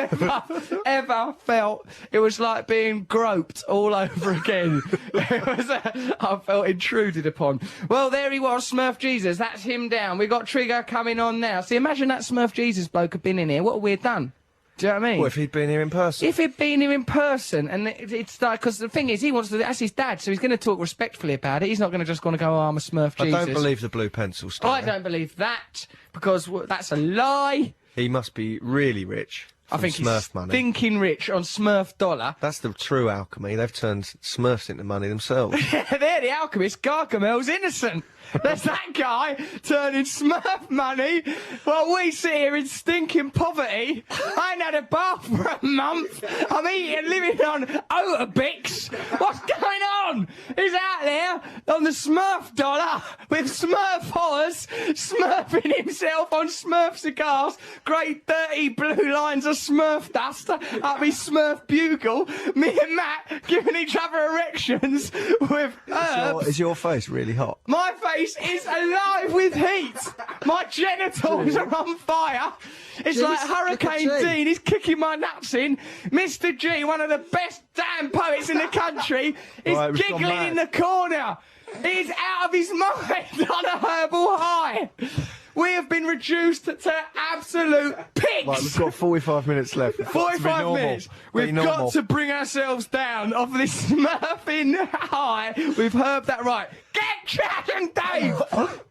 ever felt it was like being groped all over again. I felt intruded upon. Well, there he was, Smurf Jesus. That's him down. We got Trigger coming on now. See, imagine that Smurf Jesus bloke had been in here. What have we done? Do you know what I mean? What if he'd been here in person? If he'd been here in person, and it's like, because the thing is, he wants to, that's his dad, so he's going to talk respectfully about it. He's not going to just go, oh, I'm a Smurf Jesus. I don't believe the blue pencil story. I don't believe that, because that's a lie. He must be really rich. I think Smurf he's money. thinking rich on Smurf dollar. That's the true alchemy. They've turned Smurfs into money themselves. They're the alchemists. Gargamel's innocent. There's that guy turning Smurf money while we sit here in stinking poverty. I ain't had a bath for a month. I'm eating, living on Oatabix. What's going on? He's out there on the Smurf dollar with Smurf horrors, smurfing himself on Smurf cigars, great dirty blue lines of Smurf dust up his Smurf bugle. Me and Matt giving each other erections with herbs. Is your face really hot? My face is alive with heat. My genitals are on fire. It's like Hurricane Dean. He's kicking my nuts in. Mr. G, one of the best damn poets in the country, is Right, we've gone giggling in mad. the corner. He's out of his mind on a herbal high. We have been reduced to absolute pigs. Right, we've got 45 minutes left. We've got to be 45 normal. minutes. Be We've normal. got to bring ourselves down off this smurfing high. We've heard that right. Get Chaz and Dave.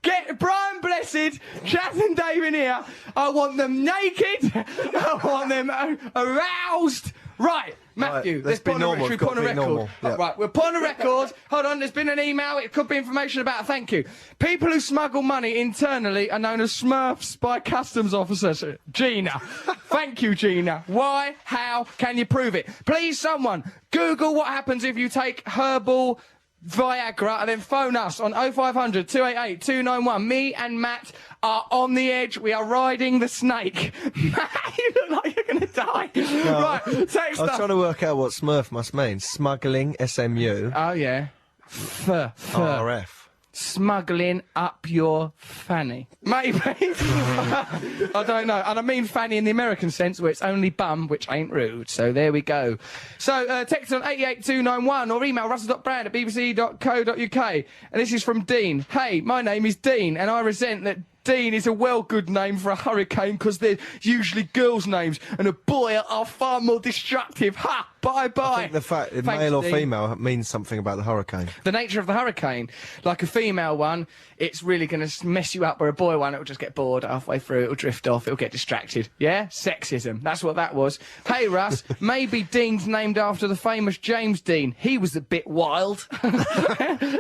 Get Brian Blessed, Chaz and Dave in here. I want them naked. I want them aroused. Right, Matthew, Right, let's be put on normal. a, It's gotta be record. normal. Yeah. Right, we're putting a record. Hold on, there's been an email. It could be information about. Thank you. People who smuggle money internally are known as Smurfs by customs officers. Gina. Thank you, Gina. Why? How? Can you prove it? Please, someone, Google what happens if you take herbal Viagra and then phone us on 0500 288 291. Me and Matt are on the edge. We are riding the snake. Matt, you look like you're going to die. Right, text I was us. trying to work out what Smurf must mean. Smuggling, SMU, Oh, yeah. RF. Smuggling up your fanny. Maybe. I don't know. And I mean fanny in the American sense, where it's only bum, which ain't rude. So there we go. So text on 88291 or email russell.brand@bbc.co.uk. And this is from Dean. Hey, my name is Dean, and I resent that Dean is a good name for a hurricane because they're usually girls' names, and a boy are far more destructive. Ha! Bye-bye. I think the fact that Thanks, male or Dean. female means something about the hurricane. The nature of the hurricane, like a female one, it's really going to mess you up, where a boy one, it'll just get bored halfway through, it'll drift off, it'll get distracted. Yeah? Sexism. That's what that was. Hey, Russ, maybe Dean's named after the famous James Dean. He was a bit wild.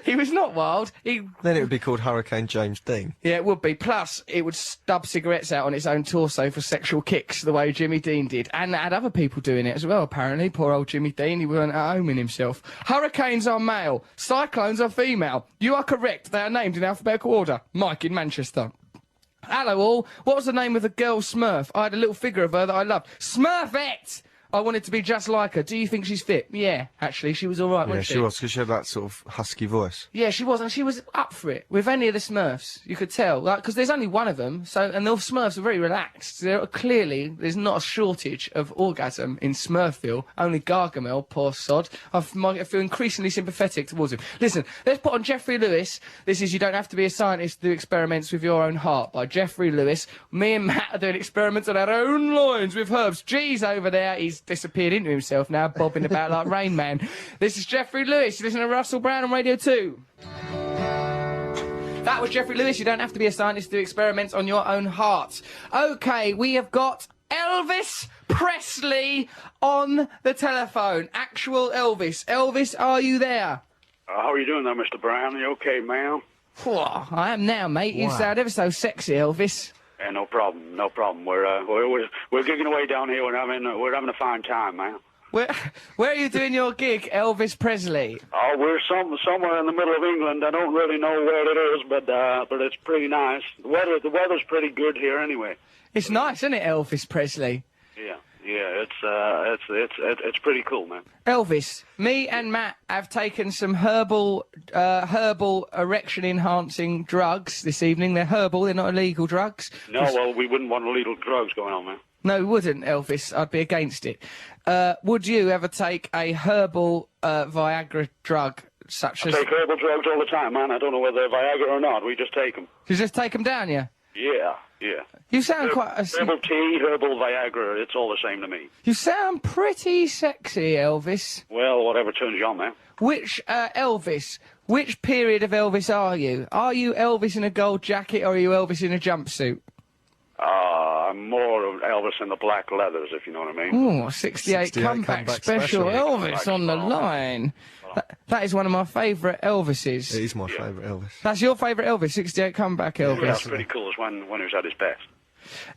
He was not wild. Then it would be called Hurricane James Dean. Yeah, it would be. Plus, it would stub cigarettes out on its own torso for sexual kicks, the way Jimmy Dean did. And it had other people doing it as well, apparently. Poor old Jimmy Dean, he weren't at home in himself. Hurricanes are male. Cyclones are female. You are correct. They are named in alphabetical order. Mike in Manchester. Hello all. What was the name of the girl Smurf? I had a little figure of her that I loved. Smurfette! I wanted to be just like her. Do you think she's fit? Yeah, actually, she was all right, Yeah, wasn't she was, because she had that sort of husky voice. Yeah, she was, and she was up for it. With any of the Smurfs, you could tell, like, because there's only one of them, so, and the Smurfs are very relaxed. There's not a shortage of orgasm in Smurfville. Only Gargamel, poor sod. I feel increasingly sympathetic towards him. Listen, let's put on Jeffrey Lewis. This is You Don't Have to Be a Scientist to Do Experiments with Your Own Heart by Jeffrey Lewis. Me and Matt are doing experiments on our own lines with herbs. G's over there, he's disappeared into himself now, bobbing about like Rain Man. This is Jeffrey Lewis. You listen to Russell Brown on Radio 2. That was Jeffrey Lewis. You don't have to be a scientist to do experiments on your own heart. OK, we have got Elvis Presley on the telephone. Actual Elvis. Elvis, are you there? How are you doing there, Mr. Brown? Are you okay, ma'am? I am now, mate. You sound ever so sexy, Elvis. Yeah, no problem, no problem. We're gigging away down here. We're having a fine time, man. Where are you doing your gig, Elvis Presley? Oh, we're somewhere in the middle of England. I don't really know where it is, but it's pretty nice. The weather's pretty good here anyway. It's nice, isn't it, Elvis Presley? Yeah, it's pretty cool, man. Elvis, me and Matt have taken some herbal erection-enhancing drugs this evening. They're herbal, they're not illegal drugs. No, well, we wouldn't want illegal drugs going on, man. No, we wouldn't, Elvis. I'd be against it. Would you ever take a herbal Viagra drug such as... I take herbal drugs all the time, man. I don't know whether they're Viagra or not. We just take them. You just take them down, yeah? Yeah. You sound quite... Herbal tea, herbal Viagra, it's all the same to me. You sound pretty sexy, Elvis. Well, whatever turns you on, man. Which, Elvis, which period of Elvis are you? Are you Elvis in a gold jacket or are you Elvis in a jumpsuit? I'm more of Elvis in the black leathers, if you know what I mean. Oh, 68 comeback special Elvis on the line. That is one of my favourite Elvises. It is my favourite Elvis. That's your favourite Elvis, 68 comeback Elvis? Yeah, that's pretty cool. It's when he was at his best.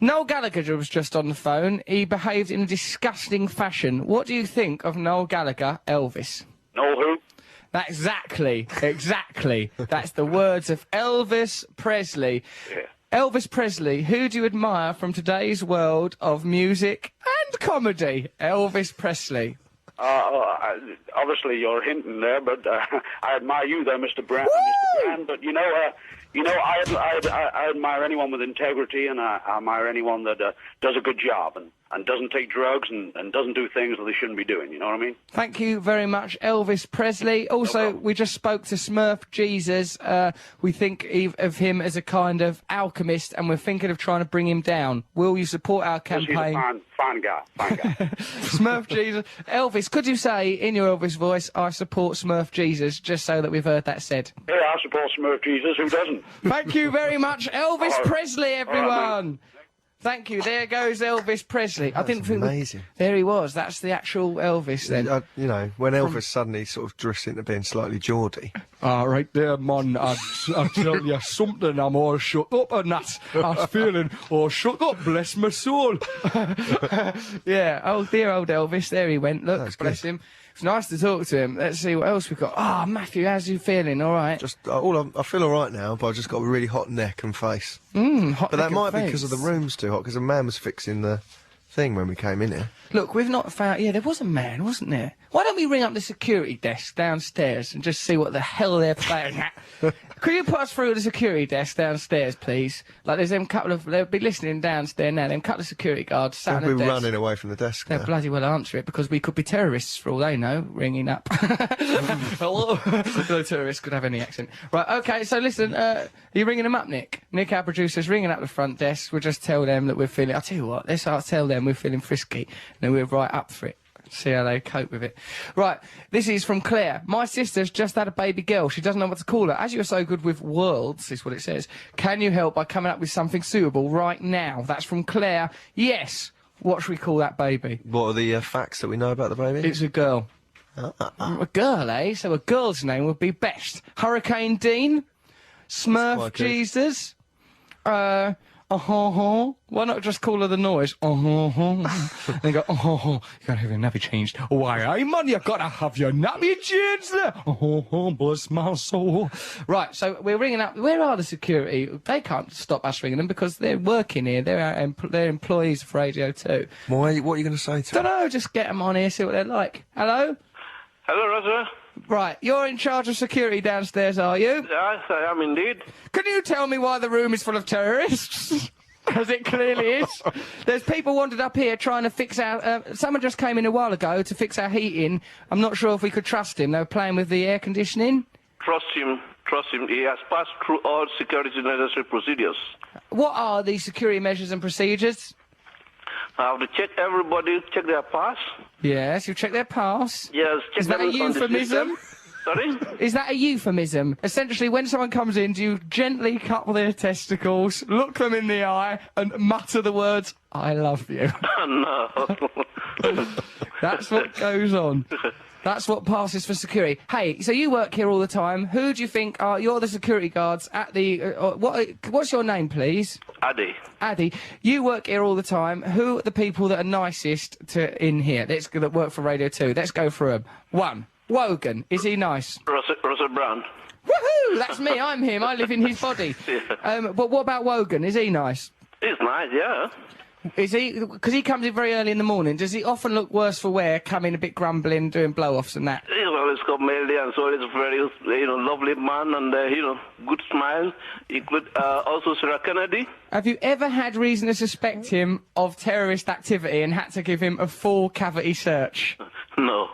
Noel Gallagher was just on the phone. He behaved in a disgusting fashion. What do you think of Noel Gallagher, Elvis? Noel who? Exactly. That's the words of Elvis Presley. Yeah. Elvis Presley, who do you admire from today's world of music and comedy? Elvis Presley. Obviously you're hinting there, but I admire you there, Mr. Brown. Mr. Brown, but you know, I admire anyone with integrity, and I admire anyone that does a good job and doesn't take drugs and doesn't do things that they shouldn't be doing. You know what I mean? Thank you very much, Elvis Presley. Also, we just spoke to Smurf Jesus. We think of him as a kind of alchemist, and we're thinking of trying to bring him down. Will you support our campaign? He's a fine guy. Smurf Jesus. Elvis, could you say in your Elvis voice, I support Smurf Jesus, just so that we've heard that said? Yeah, I support Smurf Jesus. Who doesn't? Thank you very much, Elvis Presley, everyone. Thank you. There goes Elvis Presley. I didn't think amazing. There he was. That's the actual Elvis then. You know, when Elvis suddenly sort of drifts into being slightly Geordie. Right there, man. I tell you something. I'm all shut up and that. I was feeling all shut up. Bless my soul. Yeah. Oh, dear old Elvis. There he went. Look, bless him. It's nice to talk to him. Let's see what else we've got. Ah, Matthew, how's you feeling? All right? Just I feel all right now, but I've just got a really hot neck and face. Hot but that neck might and be face. because of the room's too hot, because a man was fixing the thing when we came in here. Look, we've not found... Yeah, there was a man, wasn't there? Why don't we ring up the security desk downstairs and just see what the hell they're playing at? Could you put us through the security desk downstairs, please? Like, there's them couple of... They'll be listening downstairs now. Them couple of security guards sat on the We'll be desk. running away from the desk They'll now. bloody well answer it, because we could be terrorists for all they know, ringing up. Hello? No terrorists could have any accent. Right, OK, so listen, are you ringing them up, Nick? Nick, our producer's ringing up the front desk. We'll just tell them that we're feeling... I'll tell you what, I'll tell them we're feeling frisky, and then we're right up for it. See how they cope with it. Right, this is from Claire. My sister's just had a baby girl. She doesn't know what to call her. As you're so good with words, is what it says, can you help by coming up with something suitable right now? That's from Claire. Yes. What should we call that baby? What are the facts that we know about the baby? It's a girl. A girl, eh? So a girl's name would be best. Hurricane Dean? Smurf quite good. Jesus? Why not just call her the noise? And they go, you gotta have your nappy changed. Why, aye, man, you gotta have your nappy changed there. Bless my soul. Right, so we're ringing up. Where are the security? They can't stop us ringing them because they're working here. They're employees of Radio 2. What are you going to say to Don't know, just get them on here, see what they're like. Hello? Hello, Roger. Right, you're in charge of security downstairs, are you? Yes, I am indeed. Can you tell me why the room is full of terrorists? As it clearly is. There's people wandered up here trying to fix our... someone just came in a while ago to fix our heating. I'm not sure if we could trust him. They were playing with the air conditioning. Trust him. He has passed through all security necessary procedures. What are the security measures and procedures? I have to check everybody, check their pass. Yes, you check their pass. Yes, check Is that a them on the euphemism? system. Sorry? Is that a euphemism? Essentially, when someone comes in, do you gently cup their testicles, look them in the eye, and mutter the words, I love you? No. That's what goes on. That's what passes for security. Hey, so you work here all the time. Who do you think are... You're the security guards at the... what's your name, please? Addy. Addy, you work here all the time. Who are the people that are nicest in here? That work for Radio 2. Let's go through them. 1. Wogan. Is he nice? Russell Brand. Woohoo! That's me. I'm him. I live in his body. Yeah. But what about Wogan? Is he nice? He's nice, yeah. Is he? Because he comes in very early in the morning. Does he often look worse for wear, coming a bit grumbling, doing blow-offs and that? He's always got melody and so he's a very, lovely man and, good smile. He could, also Sarah Kennedy. Have you ever had reason to suspect him of terrorist activity and had to give him a full cavity search? No.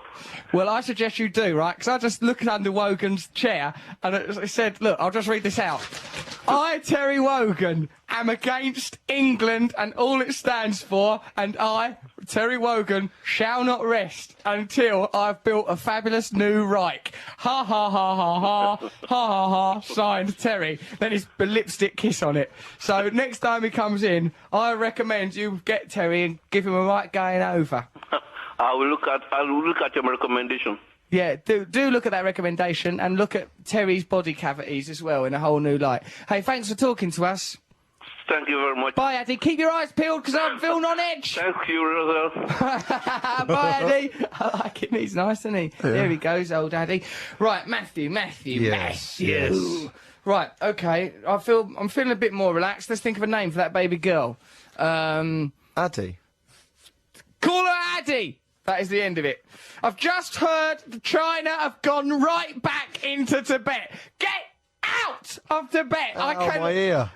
Well, I suggest you do, right? Because I just looked under Wogan's chair and it said, look, I'll just read this out. I, Terry Wogan, am against England and all it stands for, and I, Terry Wogan, shall not rest until I've built a fabulous new Reich. Ha ha ha ha ha, ha ha ha, signed Terry. Then his lipstick kiss on it. So next time he comes in, I recommend you get Terry and give him a right going over. I will look at your recommendation. Yeah, do look at that recommendation and look at Terry's body cavities as well in a whole new light. Hey, thanks for talking to us. Thank you very much. Bye, Addy. Keep your eyes peeled because I'm feeling on edge. Thank you, Russell. Bye, Addy. I like him. He's nice, isn't he? Yeah. There he goes, old Addy. Right, Matthew. Yes. Right, okay. I'm feeling a bit more relaxed. Let's think of a name for that baby girl. Addy. Call her Addy. That is the end of it. I've just heard that China have gone right back into Tibet. Get out of Tibet. I can't. My ear.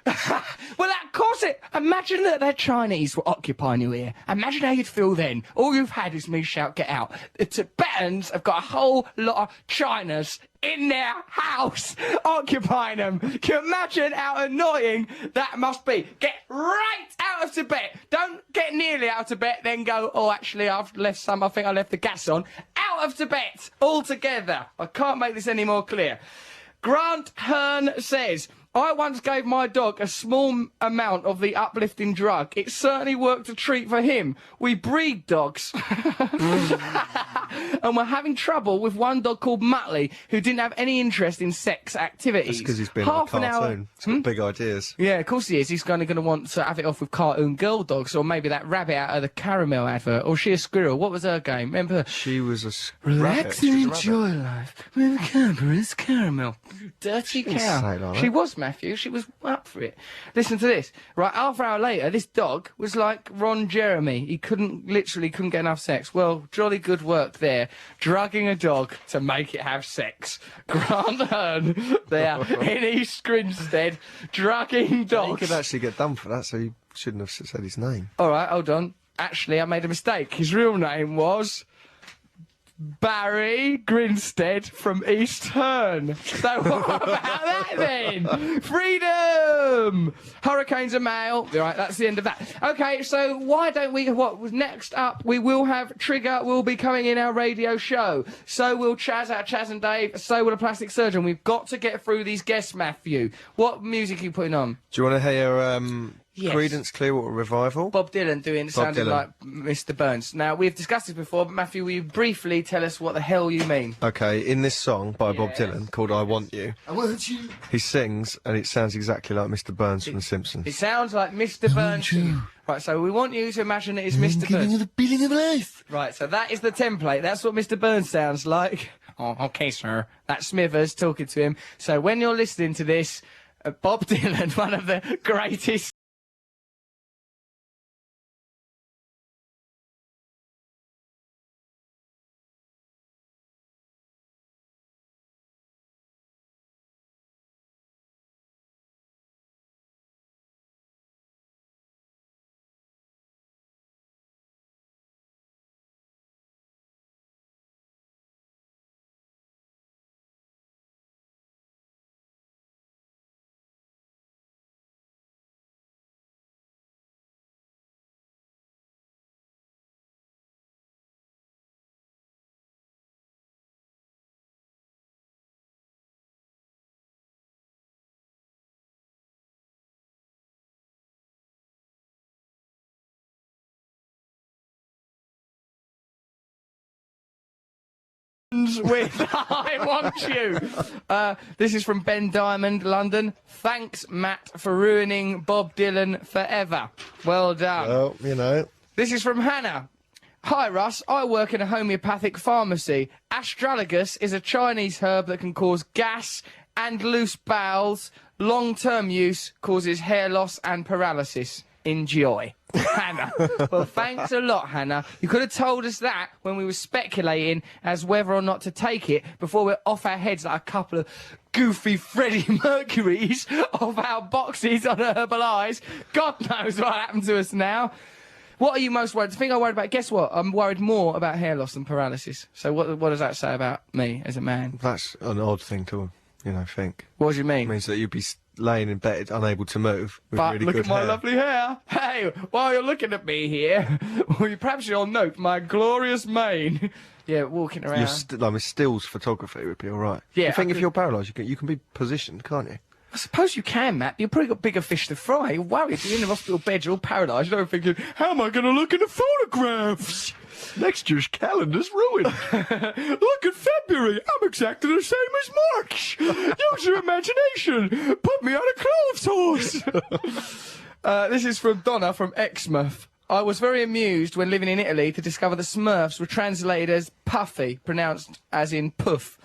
Well, of course it. Imagine that the Chinese were occupying your ear. Imagine how you'd feel then. All you've had is me shout, get out. The Tibetans have got a whole lot of Chinas in their house occupying them. Can you imagine how annoying that must be? Get right out of Tibet. Don't get nearly out of Tibet, then go, oh, actually, I've left some, I think I left the gas on. Out of Tibet altogether. I can't make this any more clear. Grant Hearn says, I once gave my dog a small amount of the uplifting drug. It certainly worked a treat for him. We breed dogs. And we're having trouble with one dog called Muttley, who didn't have any interest in sex activities. That's because he's been on a cartoon. He's got big ideas. Yeah, of course he is. He's going to want to have it off with cartoon girl dogs, or maybe that rabbit out of the Caramel advert, or she a squirrel. What was her game? Remember her? She was a Relax and enjoy life with Cadbury's Caramel. Dirty cow. She was, Matthew. She was up for it. Listen to this. Right, half an hour later, this dog was like Ron Jeremy. He literally couldn't get enough sex. Well, jolly good work there. Drugging a dog to make it have sex. Grant Hearn there in East Grinstead, drugging dogs. He could actually get done for that, so he shouldn't have said his name. All right, hold on. Actually, I made a mistake. His real name was Barry Grinstead from East Herne. So what about that then? Freedom! Hurricanes are male. Right, that's the end of that. Okay, so why don't we... next up, we will have Trigger will be coming in our radio show. So will Chaz, our Chaz and Dave. So will a plastic surgeon. We've got to get through these guests, Matthew. What music are you putting on? Do you want to hear Yes. Creedence Clearwater Revival? Bob Dylan sounding like Mr. Burns. Now, we've discussed this before, but Matthew, will you briefly tell us what the hell you mean? Okay, in this song by Bob Dylan called I Want You, I want you. he sings and it sounds exactly like Mr. Burns from The Simpsons. It sounds like Mr. Burns. Right, so we want you to imagine it is Mr. Burns. The feeling of life. Right, so that is the template. That's what Mr. Burns sounds like. Oh, okay, sir. That's Smithers talking to him. So when you're listening to this, Bob Dylan, one of the greatest Simmons with I Want You. This is from Ben Diamond, London. Thanks, Matt, for ruining Bob Dylan forever. Well done. Well, you know. This is from Hannah. Hi, Russ. I work in a homeopathic pharmacy. Astragalus is a Chinese herb that can cause gas and loose bowels. Long-term use causes hair loss and paralysis. Enjoy. Hannah. Well, thanks a lot, Hannah. You could have told us that when we were speculating as whether or not to take it before we're off our heads like a couple of goofy Freddie Mercurys off our boxes on Herbal Eyes. God knows what happened to us now. What are you most worried? The thing I'm worried about, guess what? I'm worried more about hair loss than paralysis. So what does that say about me as a man? That's an odd thing to, think. What do you mean? It means that you'd be laying in bed, unable to move, with But really look good at my hair. lovely hair. Hey, while you're looking at me here, perhaps you'll note my glorious mane. Yeah, walking around. With stills photography would be all right. Yeah, I think I if could- you're paralysed, you can be positioned, can't you? I suppose you can, Matt. You've probably got bigger fish to fry. You're worried. You're in the hospital bed. You're all paralysed. You're thinking, how am I going to look in the photographs? Next year's calendar's ruined. Look at February. I'm exactly the same as March. Use your imagination. Put me on a clothes horse. This is from Donna from Exmouth. I was very amused when living in Italy to discover the Smurfs were translated as puffy, pronounced as in puff.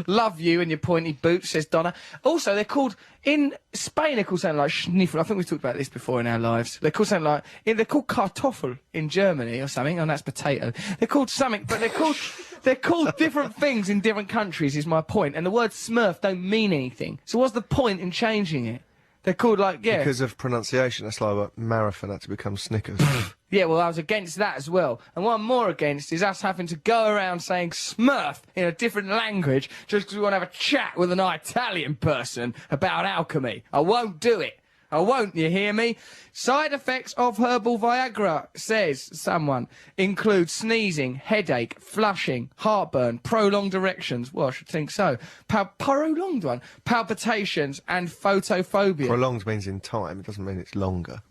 Love you and your pointy boots, says Donna. Also, they're called, in Spain, they're called something like schniffel. I think we've talked about this before in our lives. They're called something like, they're called Kartoffel in Germany or something, and that's potato. They're called something, but they're called different things in different countries, is my point. And the word Smurf don't mean anything. So what's the point in changing it? They're called Because of pronunciation, that's like what marathon had to become Snickers. Yeah, well, I was against that as well. And what I'm more against is us having to go around saying Smurf in a different language just because we want to have a chat with an Italian person about alchemy. I won't do it. I won't, you hear me? Side effects of herbal Viagra, says someone, include sneezing, headache, flushing, heartburn, prolonged erections. Well, I should think so. Prolonged one. Palpitations and photophobia. Prolonged means in time, it doesn't mean it's longer.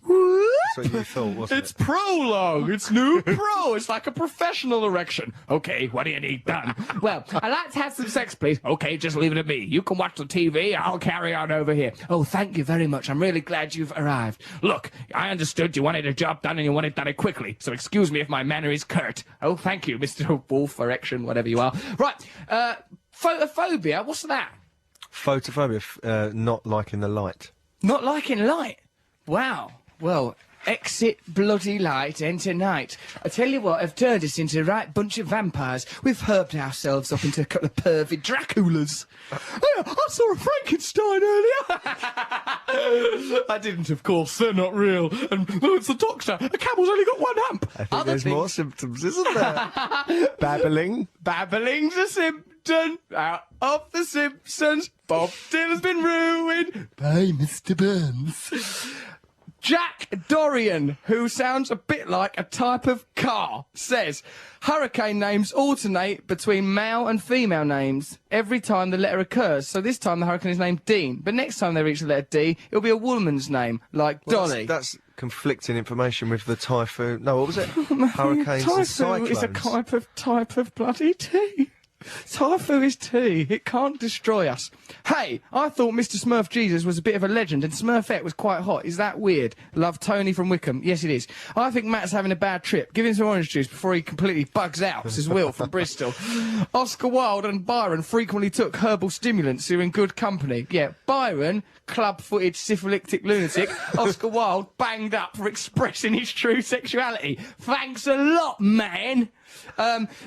That's what you thought, wasn't It's prologue. It's new pro. It's like a professional erection. Okay, what do you need done? Well, I'd like to have some sex, please. Okay, just leave it at me. You can watch the TV. I'll carry on over here. Oh, thank you very much. I'm really glad you've arrived. Look, I understood you wanted a job done and you wanted done it quickly. So excuse me if my manner is curt. Oh, thank you, Mr. Wolf, erection, whatever you are. Right, photophobia, what's that? Photophobia, not liking the light. Not liking light? Wow. Well, exit bloody light, enter night. I tell you what, I've turned us into a right bunch of vampires. We've herbed ourselves up into a couple of pervy Draculas. I saw a Frankenstein earlier. I didn't, of course. They're not real. And it's the doctor. A camel's only got one hump. I think there's more symptoms, isn't there? Babbling. Babbling's a symptom. Out of The Simpsons. Bob Dylan's been ruined by Mr. Burns. Jack Dorian, who sounds a bit like a type of car, says, hurricane names alternate between male and female names every time the letter occurs. So this time the hurricane is named Dean, but next time they reach the letter D, it'll be a woman's name, like Dolly. That's conflicting information with the typhoon. No, what was it? Hurricanes and cyclones. Is a type of bloody tea. Typhoon is tea. It can't destroy us. Hey, I thought Mr. Smurf Jesus was a bit of a legend and Smurfette was quite hot. Is that weird? Love, Tony from Wickham. Yes, it is. I think Matt's having a bad trip. Give him some orange juice before he completely bugs out, says Will from Bristol. Oscar Wilde and Byron frequently took herbal stimulants who were in good company. Yeah, Byron, club-footed syphilitic lunatic. Oscar Wilde banged up for expressing his true sexuality. Thanks a lot, man.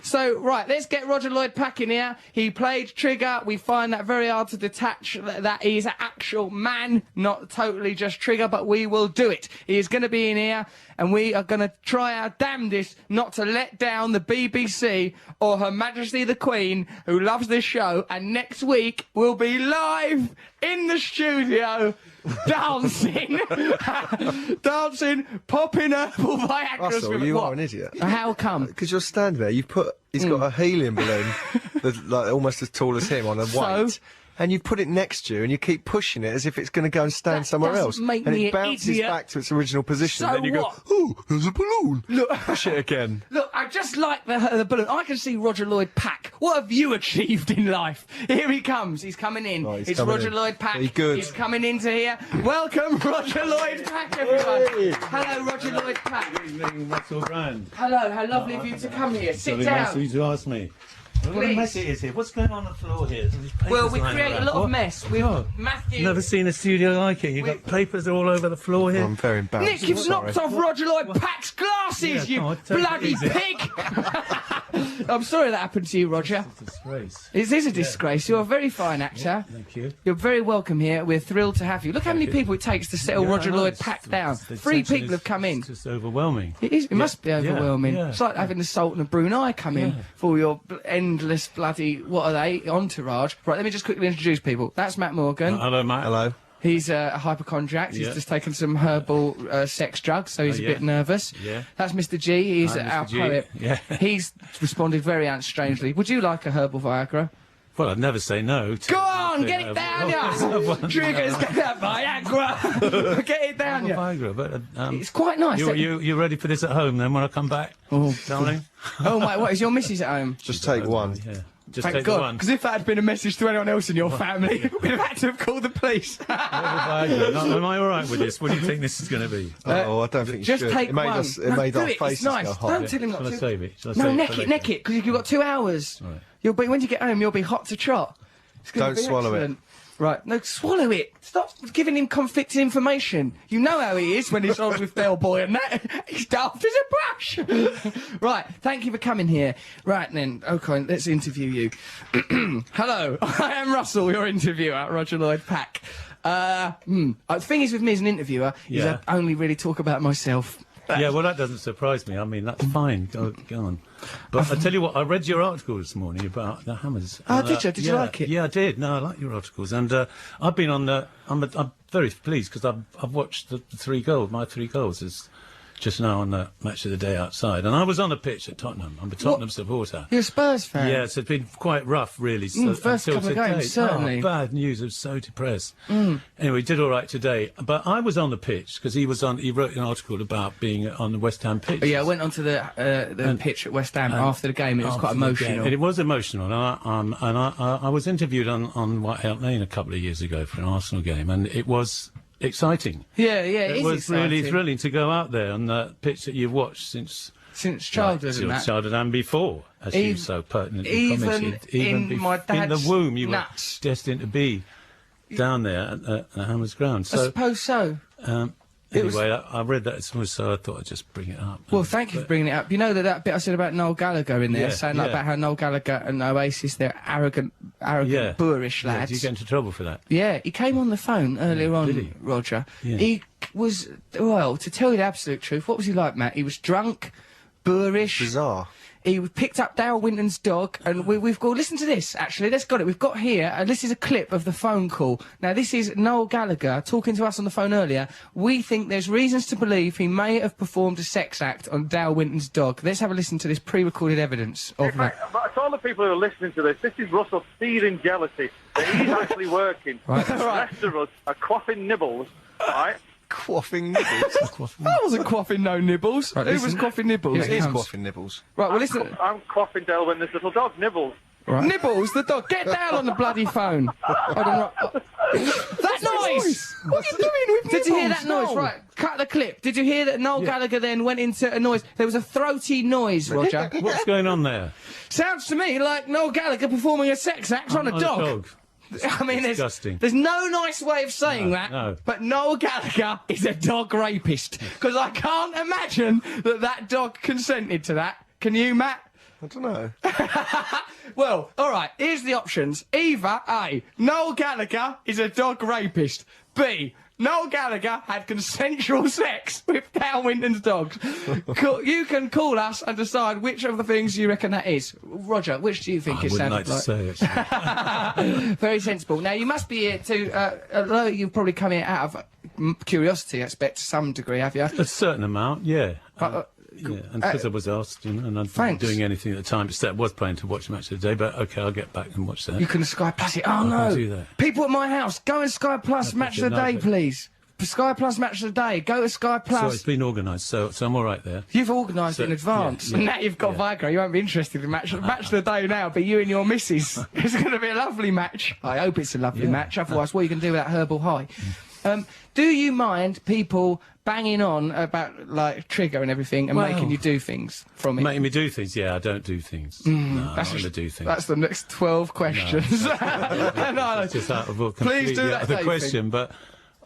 So, right, let's get Roger Lloyd Pack in here. He played Trigger. We find that very hard to detach that he is an actual man, not totally just Trigger, but we will do it. He is going to be in here, and we are going to try our damnedest not to let down the BBC or Her Majesty the Queen, who loves this show, and next week we'll be live in the studio dancing, popping herbal Viagra. Russell, you are an idiot. How come? Because you're standing there, you've put He's got a helium balloon that's like almost as tall as him on a weight. So? And you put it next to you and you keep pushing it as if it's going to go and stand somewhere doesn't else. make and me it an bounces idiot. back to its original position. So and then you what? go, oh, there's a balloon. Look, Push it again. Look, I just like the balloon. I can see Roger Lloyd Pack. What have you achieved in life? Here he comes. He's coming in. Oh, he's it's coming Roger in. Lloyd Pack. Very good. He's coming into here. Welcome, Roger Lloyd Pack, everyone. Hey. Hello, Roger Lloyd Pack. Russell Brand. Hello, how lovely of you to come here. Sit Very down. nice of you to ask me. What a Please. mess it is here. What's going on the floor here? There's papers Well, we lying create a around. lot of What? mess. We've God. Matthew. Never seen a studio like it. You've got papers all over the floor here. I'm very embarrassed. Nick, you've Sorry. knocked off Roger Lloyd Pack's glasses, Yeah, you come on, take it bloody easy. pig! I'm sorry that happened to you, Roger. It's a disgrace. It is a disgrace. You're a very fine actor. Thank you. You're very welcome here. We're thrilled to have you. Look how many people it takes to settle Yeah, Roger I know, Lloyd it's- Pack down. the 3 tension people have come in. It's just overwhelming. It is. It must be overwhelming. yeah. It's like having the Sultan of Brunei come in Yeah. for all your endless bloody, what are they, entourage. Right, let me just quickly introduce people. That's Matt Morgan. Hello, Matt. Hello. He's a hypochondriac. He's Yeah. just taken some herbal sex drugs, so he's a yeah. bit nervous. Yeah. That's Mr. G. He's Hi, Mr. our G. poet. Yeah. He's responded very strangely. Would you like a herbal Viagra? Well, I'd never say no. To Go on, get it down, ya! Triggers, get that Viagra! Get it down, ya! Viagra, but It's quite nice. you ready for this at home then when I come back, darling? Oh, my, what, is your missus at home? Just take one. Yeah. Just Thank take the God, one. because if that had been a message to anyone else in your family, we'd have had to have called the police. Viagra. No, am I all right with this? What do you think this is going to be? Oh, I don't think you Just should. take It made one. us. It No, made do our it, faces it's nice. go hot. Don't tell him not Shall I to. save it? Shall I No, save neck for it, later? neck it, because you've got 2 hours. Right. You'll be when you get home, you'll be hot to trot. It's gonna Don't be swallow it. excellent. Right, no, swallow it. Stop giving him conflicting information. You know how he is when he's on with Bellboy and that. He's daft as a brush. Right, thank you for coming here. Right then, okay, let's interview you. Hello, I am Russell, your interviewer, Roger Lloyd Pack. The thing is with me as an interviewer is Yeah. I only really talk about myself. Yeah, well, that doesn't surprise me. I mean, that's fine. Go on. But I tell you what, I read your article this morning about the Hammers. Oh, did you? Did you like it? Yeah, I did. No, I like your articles, and I've been on the. I'm very pleased because I've watched the 3 goals. My 3 goals is just now on the match of the day outside, and I was on the pitch at Tottenham. I'm a Tottenham supporter. You're a Spurs fan? Yes, it's been quite rough, really. So, first until couple of today. games, certainly. Oh, bad news. I was so depressed. Anyway, he did all right today. But I was on the pitch because he wrote an article about being on the West Ham pitch. Yeah, I went onto the pitch at West Ham after the game. It was quite After the emotional. game. It was emotional. And I was interviewed on White Hart Lane a couple of years ago for an Arsenal game, and it was exciting. Yeah, It is was really exciting. thrilling to go out there on the pitch that you've watched since childhood and that. childhood and before, as you so pertinently even commented. in my in the dad's womb, you nuts. were destined to be down there at the Hammers ground. I So suppose so. anyway, I read that so I thought I'd just bring it up. Well, thank you for bringing it up. You know that bit I said about Noel Gallagher in there, Yeah, saying like yeah. about how Noel Gallagher and Oasis, they're arrogant, Yeah. boorish Yeah, lads. did you get into trouble for that? Yeah, he came on the phone earlier on, did he? Roger. Yeah. He was, well, to tell you the absolute truth, what was he like, Matt? He was drunk, boorish. Bizarre. He picked up Dale Winton's dog, and we've got. Listen to this. Actually, let's got it. We've got here. This is a clip of the phone call. Now, this is Noel Gallagher talking to us on the phone earlier. We think there's reasons to believe he may have performed a sex act on Dale Winton's dog. Let's have a listen to this pre-recorded evidence of that. But to all the people who are listening to this is Russell seething jealousy that he's actually working. Right. The rest of us are quaffing nibbles, right? Quaffing nibbles. I wasn't quaffing no nibbles. Right, Who listen. was quaffing nibbles? It is quaffing nibbles. Right, well, listen. I'm quaffing Dale Winton's little dog, Nibbles. Nibbles, the dog. Get down on the bloody phone. Hold on, right. That noise! What are you doing with Did you hear that nibbles? noise? No. Right, cut the clip. Did you hear that Noel Gallagher then went into a noise? There was a throaty noise, Roger. What's going on there? Sounds to me like Noel Gallagher performing a sex act on a dog. I mean, Disgusting. there's no nice way of saying that, no. but Noel Gallagher is a dog rapist. Because I can't imagine that dog consented to that. Can you, Matt? I don't know. Well, all right, here's the options. Either A, Noel Gallagher is a dog rapist. B, Noel Gallagher had consensual sex with Dale Winton's dogs. You can call us and decide which of the things you reckon that is. Roger, which do you think I it wouldn't sounded like to say, actually. Very sensible. Now, you must be here to, although you've probably come here out of curiosity, I expect, to some degree, have you? A certain amount, yeah. Yeah, and because I was asked, and I wasn't Thanks. doing anything at the time, instead I was planning to watch Match of the Day, but OK, I'll get back and watch that. You can Sky Plus it. Oh, I no. can do that. People at my house, go and Sky Plus Match of the Day, please. Sky Plus Match of the Day. Go to Sky Plus. So it's been organised, so I'm all right there. You've organised So, in advance. yeah, And now you've got Viagra. You won't be interested in match of the day now, but you and your missus. It's going to be a lovely match. I hope it's a lovely match. Otherwise, what are you going to do with that herbal high? Do you mind people banging on about, like, Trigger and everything and making you do things from it? Making me do things? Yeah, I don't do things. No, I'm not going to do things. That's the next 12 questions. No, it's just out of a completely do that other Dave question, but...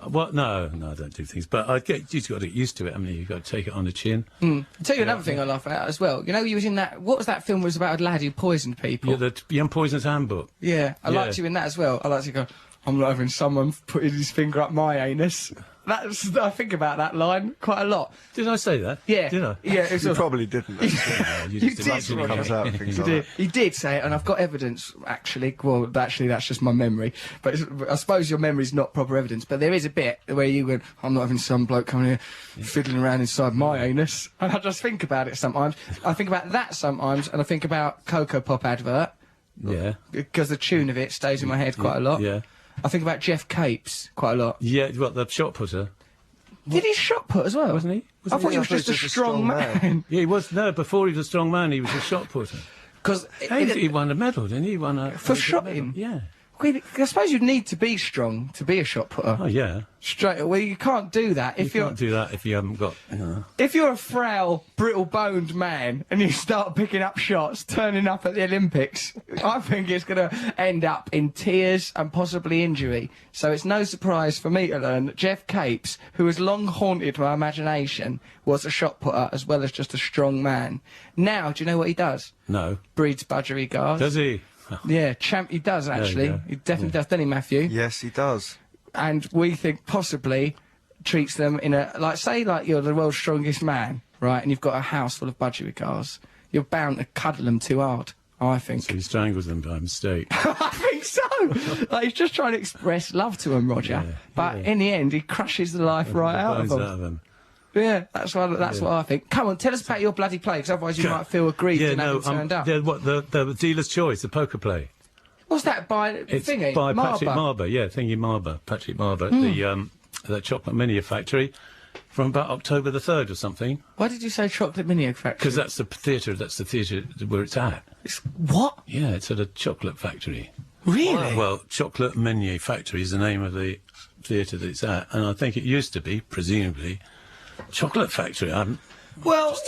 What? No, I don't do things. But you've got to get used to it. I mean, you've got to take it on the chin. I'll tell you another thing I laugh at as well. You know, you was in that... What was that film was about a lad who poisoned people? Yeah, the Young Poison's Handbook. Yeah, I liked you in that as well. I liked you go, I'm not having someone putting his finger up my anus. I think about that line quite a lot. Did I say that? Yeah. Did I? Yeah, it was You probably didn't. You You just did, imagine it Roger. comes out of things You like did. that. He did say it, and I've got evidence, actually. Well, actually, that's just my memory. But I suppose your memory's not proper evidence. But there is a bit where you went, I'm not having some bloke coming here fiddling around inside my anus. And I just think about it sometimes. I think about that sometimes, and I think about Cocoa Pop advert. Yeah. Because the tune of it stays in my head quite a lot. Yeah. I think about Jeff Capes quite a lot. Yeah, what, the shot putter? Did he shot put as well? Wasn't he? I thought he was just a strong man. Yeah, he was. No, before he was a strong man, he was a shot putter. Because He won a medal, didn't he? He won a... For shotting? Yeah. I suppose you'd need to be strong to be a shot putter. Oh, yeah. Straight away, you can't do that if You can't do that if you haven't got... If you're a frail, brittle-boned man and you start picking up shots, turning up at the Olympics, I think it's going to end up in tears and possibly injury. So it's no surprise for me to learn that Jeff Capes, who has long haunted my imagination, was a shot putter as well as just a strong man. Now, do you know what he does? No. Breeds budgerigars. Does he? Yeah, he does actually. go. He definitely does, doesn't he, Matthew? Yes, he does. And we think possibly treats them in a, like, say, like you're the world's strongest man, right, and you've got a house full of budgerigars, you're bound to cuddle them too hard, I think. So he strangles them by mistake. I think so! Like, he's just trying to express love to them, Roger, but in the end, he crushes the life right out of Bones them. Yeah, that's what I think. Come on, tell us about your bloody play, because otherwise you might feel aggrieved and haven't turned up. The dealer's choice, the poker play. What's that by It's thingy? by Marber? Patrick Marber, yeah, Thingy Marber, Patrick Marber, the chocolate mini factory from about October the 3rd or something. Why did you say chocolate mini factory? Because that's the theatre where it's at. What? Yeah, it's at a chocolate factory. Really? Well, Chocolate Menu Factory is the name of the theatre that it's at, and I think it used to be, presumably, Chocolate Factory. I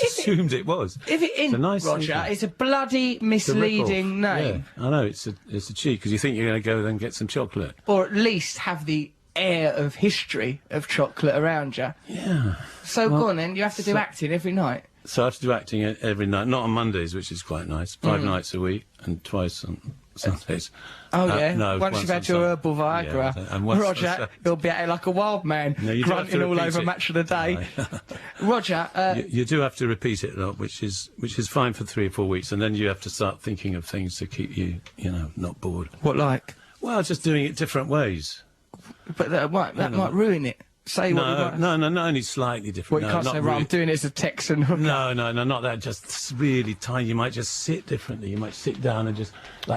assumed it was. If it It's a in nice Roger, theatre. it's a bloody misleading name. Yeah, I know, it's a cheat, because you think you're going to go there and get some chocolate. Or at least have the air of history of chocolate around you. Yeah. So go on then, you have to do acting every night. So I have to do acting every night, not on Mondays, which is quite nice, 5 nights a week, and twice on Sundays. Oh yeah, no, once you've on had your Sun- herbal Viagra, Yeah, and once on Roger, Sun- you'll be acting like a wild man, No, you do have to grunting all repeat over it. Match of the Day. Roger, you do have to repeat it a lot, which is fine for 3 or 4 weeks, and then you have to start thinking of things to keep you, not bored. what like? Well, just doing it different ways. But that might ruin it. Say what you No, might. no, not only slightly different. Well, you no, can't not say, right, I'm really. doing it as a Texan hooker. No, not that. Just really tiny. You might just sit differently. You might sit down and just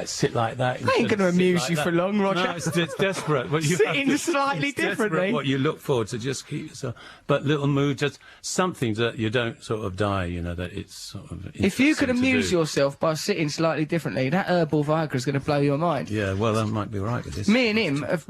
sit like that. I ain't going to amuse you for long, Roger. No, it's desperate. What you Sitting have to- slightly it's desperate differently. What you look forward to, just keep yourself. But little mood, just something that you don't sort of die. That it's sort of. If you could interesting to amuse do. yourself by sitting slightly differently, that herbal Viagra is going to blow your mind. Yeah, well, that might be right with this. Me and him have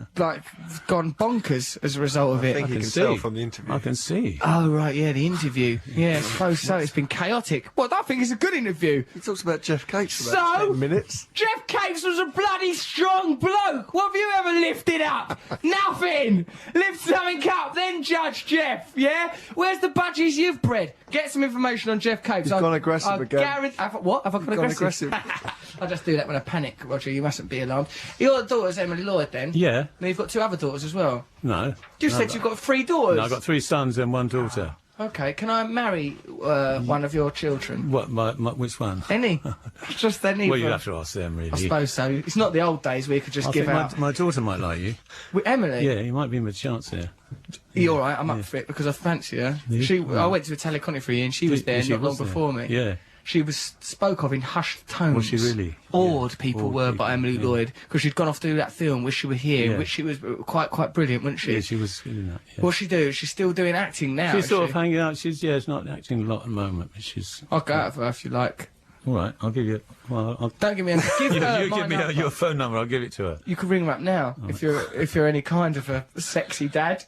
gone bonkers as a result of it. I think you can see. tell from the interview. I can see. Oh right, yeah, the interview. Yeah, I suppose so. It's been chaotic. Well, I think it's a good interview. He talks about Jeff Capes for about So 10 minutes. Jeff Capes was a bloody strong bloke. What have you ever lifted up? Nothing. Lift something up, then judge Jeff. Yeah. Where's the budgies you've bred? Get some information on Jeff Capes. You've gone aggressive again. What? Have I gone aggressive? I just do that when I panic, Roger. You mustn't be alarmed. Your daughter's Emily Lloyd, then? Yeah. Now you've got 2 other daughters as well. No. You No, said you've got 3 daughters. No, I've got 3 sons and 1 daughter. Okay, can I marry one of your children? What? Which one? Any. Just any. Well, you have to ask them, really. I suppose so. It's not the old days where you could just give out. My daughter might like you. With Emily? Yeah, you might be with a chance there. You're all right, I'm up for it because I fancy her. Yeah. I went to a teleconference for you and she was there not long before me. Yeah. She was spoke of in hushed tones. Was she really? Awed people were by Emily Lloyd because she'd gone off to do that film, Wish She Were Here, which she was quite brilliant, wasn't she? Yeah, she was doing that. Yeah. What's she do? She's still doing acting now. She's sort of hanging out. She's not acting a lot at the moment, but she's. I'll go out of her if you like. All right, I'll give you. Well, don't give me. You give me your phone number. I'll give it to her. You can ring her up now if you're any kind of a sexy dad.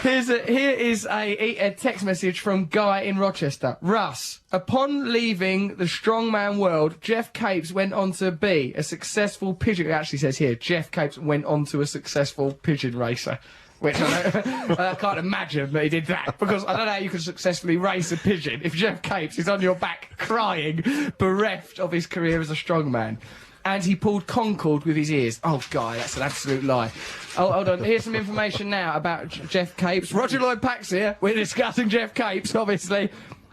Here is a text message from Guy in Rochester. Russ, upon leaving the strongman world, Jeff Capes went on to be a successful pigeon. It actually says here, Jeff Capes went on to a successful pigeon racer. Which I can't imagine that he did that, because I don't know how you can successfully race a pigeon if Jeff Capes is on your back crying, bereft of his career as a strongman. And he pulled Concord with his ears. Oh, Guy, that's an absolute lie. Oh, hold on. Here's some information now about Jeff Capes. Roger Lloyd Pax here. We're discussing Jeff Capes, obviously.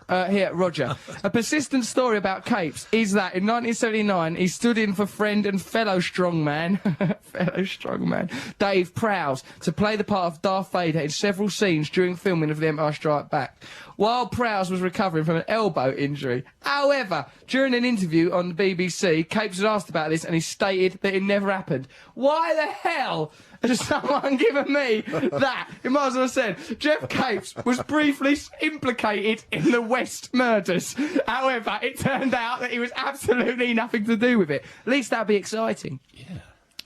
Here, Roger. A persistent story about Capes is that in 1979 he stood in for friend and fellow strongman, Dave Prowse, to play the part of Darth Vader in several scenes during filming of The Empire Strikes Back, while Prowse was recovering from an elbow injury. However, during an interview on the BBC, Capes was asked about this and he stated that it never happened. Why the hell has someone given me that? It might as well have said, Jeff Capes was briefly implicated in the West murders. However, it turned out that he was absolutely nothing to do with it. At least that'd be exciting. Yeah.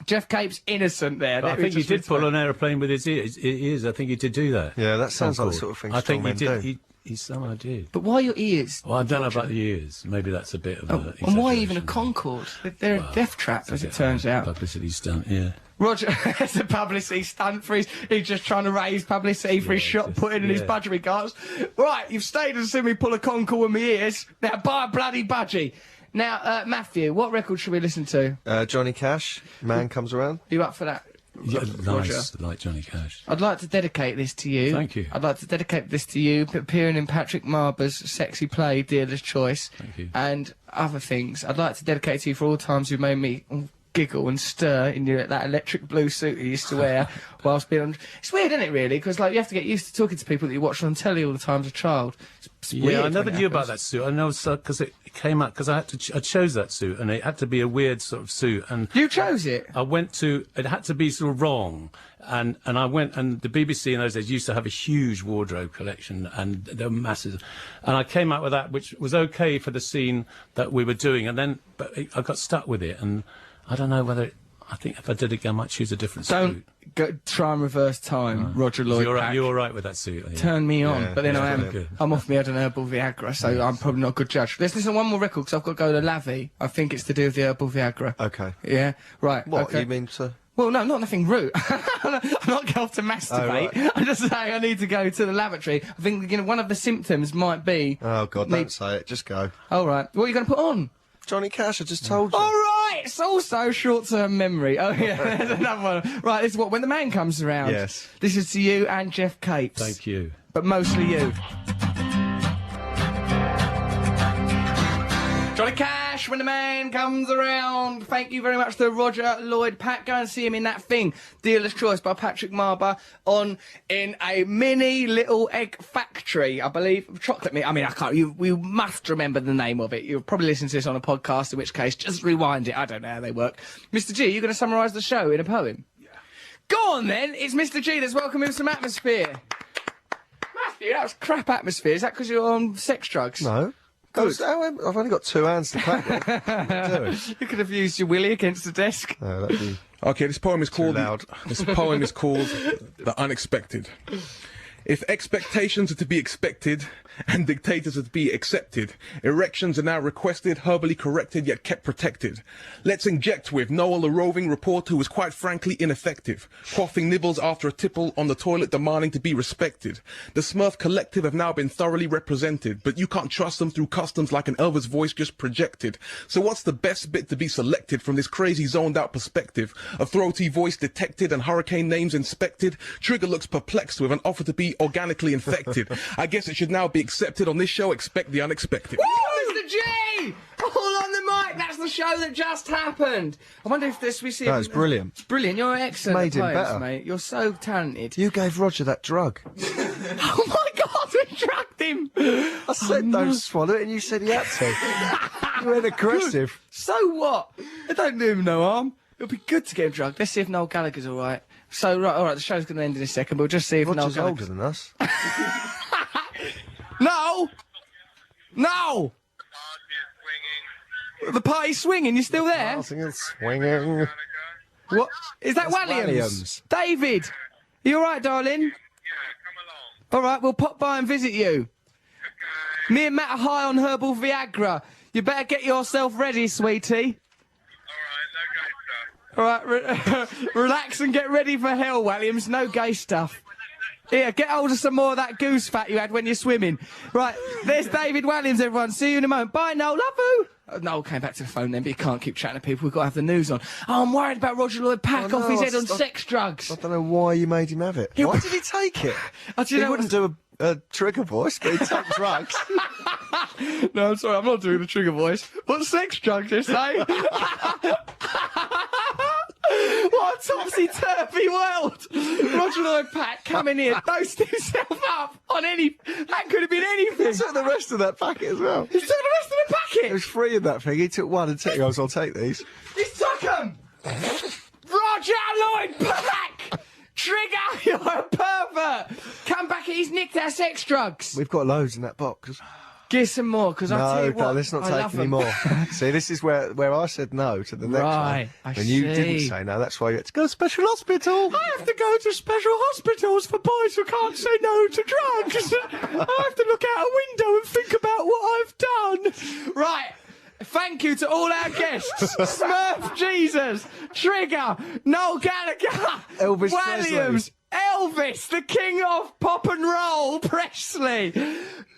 Jeff Capes innocent there. But I think he did pull an aeroplane with his ears. I think he did do that. Yeah, that sounds like the sort of thing strong men do. He somehow did. But why your ears? Well, I don't know about the ears. Maybe that's a bit of a... And why even a Concorde? They're a death trap, as it turns out. Publicity stunt, yeah. Roger, it's a publicity stunt for he's just trying to raise publicity for his shot put in his budgie cards. Right, you've stayed and seen me pull a Concorde with my ears. Now buy a bloody budgie. Now, Matthew, what record should we listen to? Johnny Cash, Man Comes Around. Are you up for that? Yeah, Roger. nice, like Johnny Cash. I'd like to dedicate this to you. Thank you. I'd like to dedicate this to you, appearing in Patrick Marber's sexy play, Dealer's Choice. Thank you. And other things. I'd like to dedicate to you for all times you made me giggle and stir in that electric blue suit you used to wear whilst being on... It's weird, isn't it, really? Because, like, you have to get used to talking to people that you watched on telly all the time as a child. It's weird I never knew about that suit. I know because it came out, because I chose that suit, and it had to be a weird sort of suit. And you chose it? I went to... It had to be sort of wrong. And I went, and the BBC in those days used to have a huge wardrobe collection, and there were masses. And I came out with that, which was okay for the scene that we were doing, and then... But I got stuck with it, and... I don't know whether... I think if I did it again, I might choose a different suit. Don't try and reverse time, Roger Lloyd. You're all right with that suit? Yeah. Turn me on, but then I'm off my head on herbal Viagra, so I'm probably not a good judge. Let's listen to one more record, because I've got to go to Lavi. I think it's to do with the herbal Viagra. Okay. Yeah, right. What, okay. you mean to... Well, no, not nothing rude. I'm not going off to masturbate. Oh, right. I'm just saying I need to go to the lavatory. I think one of the symptoms might be... Oh, God, don't say it. Just go. All right. What are you going to put on? Johnny Cash, I just told you. All right, it's also short-term memory. Oh, yeah, there's another one. Right, this is what, When the Man Comes Around. Yes. This is to you and Jeff Capes. Thank you. But mostly you. Johnny Cash, When the Man Comes Around. Thank you very much to Roger Lloyd Pack. Go and see him in that thing, Dealer's Choice by Patrick Marber, in a mini little egg factory, I believe. Chocolate meat. I mean, I can't. You must remember the name of it. You'll probably listen to this on a podcast, in which case, just rewind it. I don't know how they work. Mr. G, you're going to summarise the show in a poem? Yeah. Go on then. It's Mr. G. Let's welcome him some atmosphere. Matthew, that was crap atmosphere. Is that because you're on sex drugs? No. I've only got 2 hands to clap with. You could have used your willy against the desk. No, that'd be... Okay, this poem is called... loud. This poem is called The Unexpected. If expectations are to be expected and dictators are to be accepted, erections are now requested, herbally corrected, yet kept protected. Let's inject with Noel, the roving reporter who was quite frankly ineffective, quaffing nibbles after a tipple on the toilet, demanding to be respected. The Smurf Collective have now been thoroughly represented, but you can't trust them through customs like an Elvis voice just projected. So what's the best bit to be selected from this crazy zoned out perspective? A throaty voice detected and hurricane names inspected. Trigger looks perplexed with an offer to be be organically infected. I guess it should now be accepted on this show. Expect the unexpected. Woo! Mr. G! All on the mic. That's the show that just happened. I wonder if we see. That was brilliant. It's brilliant. You're excellent. Made him players, better. mate. You're so talented. You gave Roger that drug. Oh my God! We drugged him. I said don't swallow it, and you said he had to. You went aggressive. Good. So what? It don't do him no harm. It'll be good to get him drugged. Let's see if Noel Gallagher's all right. So right, all right. The show's going to end in a second. But we'll just see if Noel Roger's older Gallagher's than us. No. No. The party's swinging. You still there? Dancing and swinging. What is that? That's Walliams? Walliams. David, you all right, darling? All right, we'll pop by and visit you. Me and Matt are high on herbal Viagra. You better get yourself ready, sweetie. All right, relax and get ready for hell, Williams. No gay stuff. Here, get hold of some more of that goose fat you had when you're swimming. Right, there's David Williams, everyone. See you in a moment. Bye, Noel. Love you. Noel came back to the phone then, but you can't keep chatting to people. We've got to have the news on. Oh, I'm worried about Roger Lloyd Pack off his head on sex drugs. I don't know why you made him have it. Why did he take it? He wouldn't do a trigger voice, but he'd take drugs. No, I'm sorry, I'm not doing the trigger voice. What sex drugs, you say? What a topsy-turvy world! Roger Lloyd Pack coming here, dosed himself up on any... That could have been anything. He took the rest of that packet as well. He took the rest of the packet? There was 3 in that thing. He took 1 and he goes, I'll take these. He took them! Roger Lloyd Pack! Trigger, you're a pervert! Come back, he's nicked our sex drugs. We've got loads in that box. Get some more, because I'll tell you what, let's not I love take any them. more. See, this is where I said no to the next Right, one. I And you see. didn't say no, that's why you had to go to special hospital. I have to go to special hospitals for boys who can't say no to drugs. I have to look out a window and think about what I've done. Right. Thank you to all our guests. Smurf Jesus, Trigger, Noel Gallagher, Elvis Williams, Elvis, the king of pop and roll, Presley,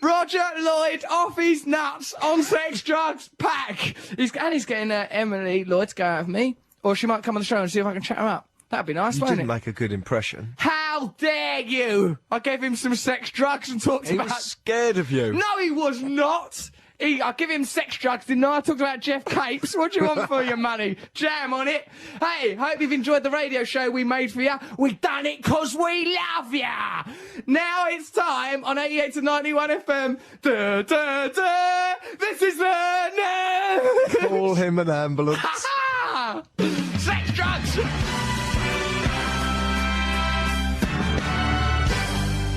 Roger Lloyd off his nuts on sex drugs, Pack. He's getting Emily Lloyd to go out with me, or she might come on the show and see if I can chat her up. That'd be nice, You wouldn't didn't it? make a good impression. How dare you! I gave him some sex drugs and talked He about... was scared of you. No, he was not! I give him sex drugs, didn't I? I talked about Jeff Capes. What do you want for your money? Jam on it. Hey, hope you've enjoyed the radio show we made for you. We done it 'cause we love ya. Now it's time on 88 to 91 FM. Da, da, da. This is the... Call him an ambulance. Sex drugs!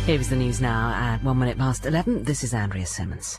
Here is the news now at 1 minute past 11. This is Andrea Simmons.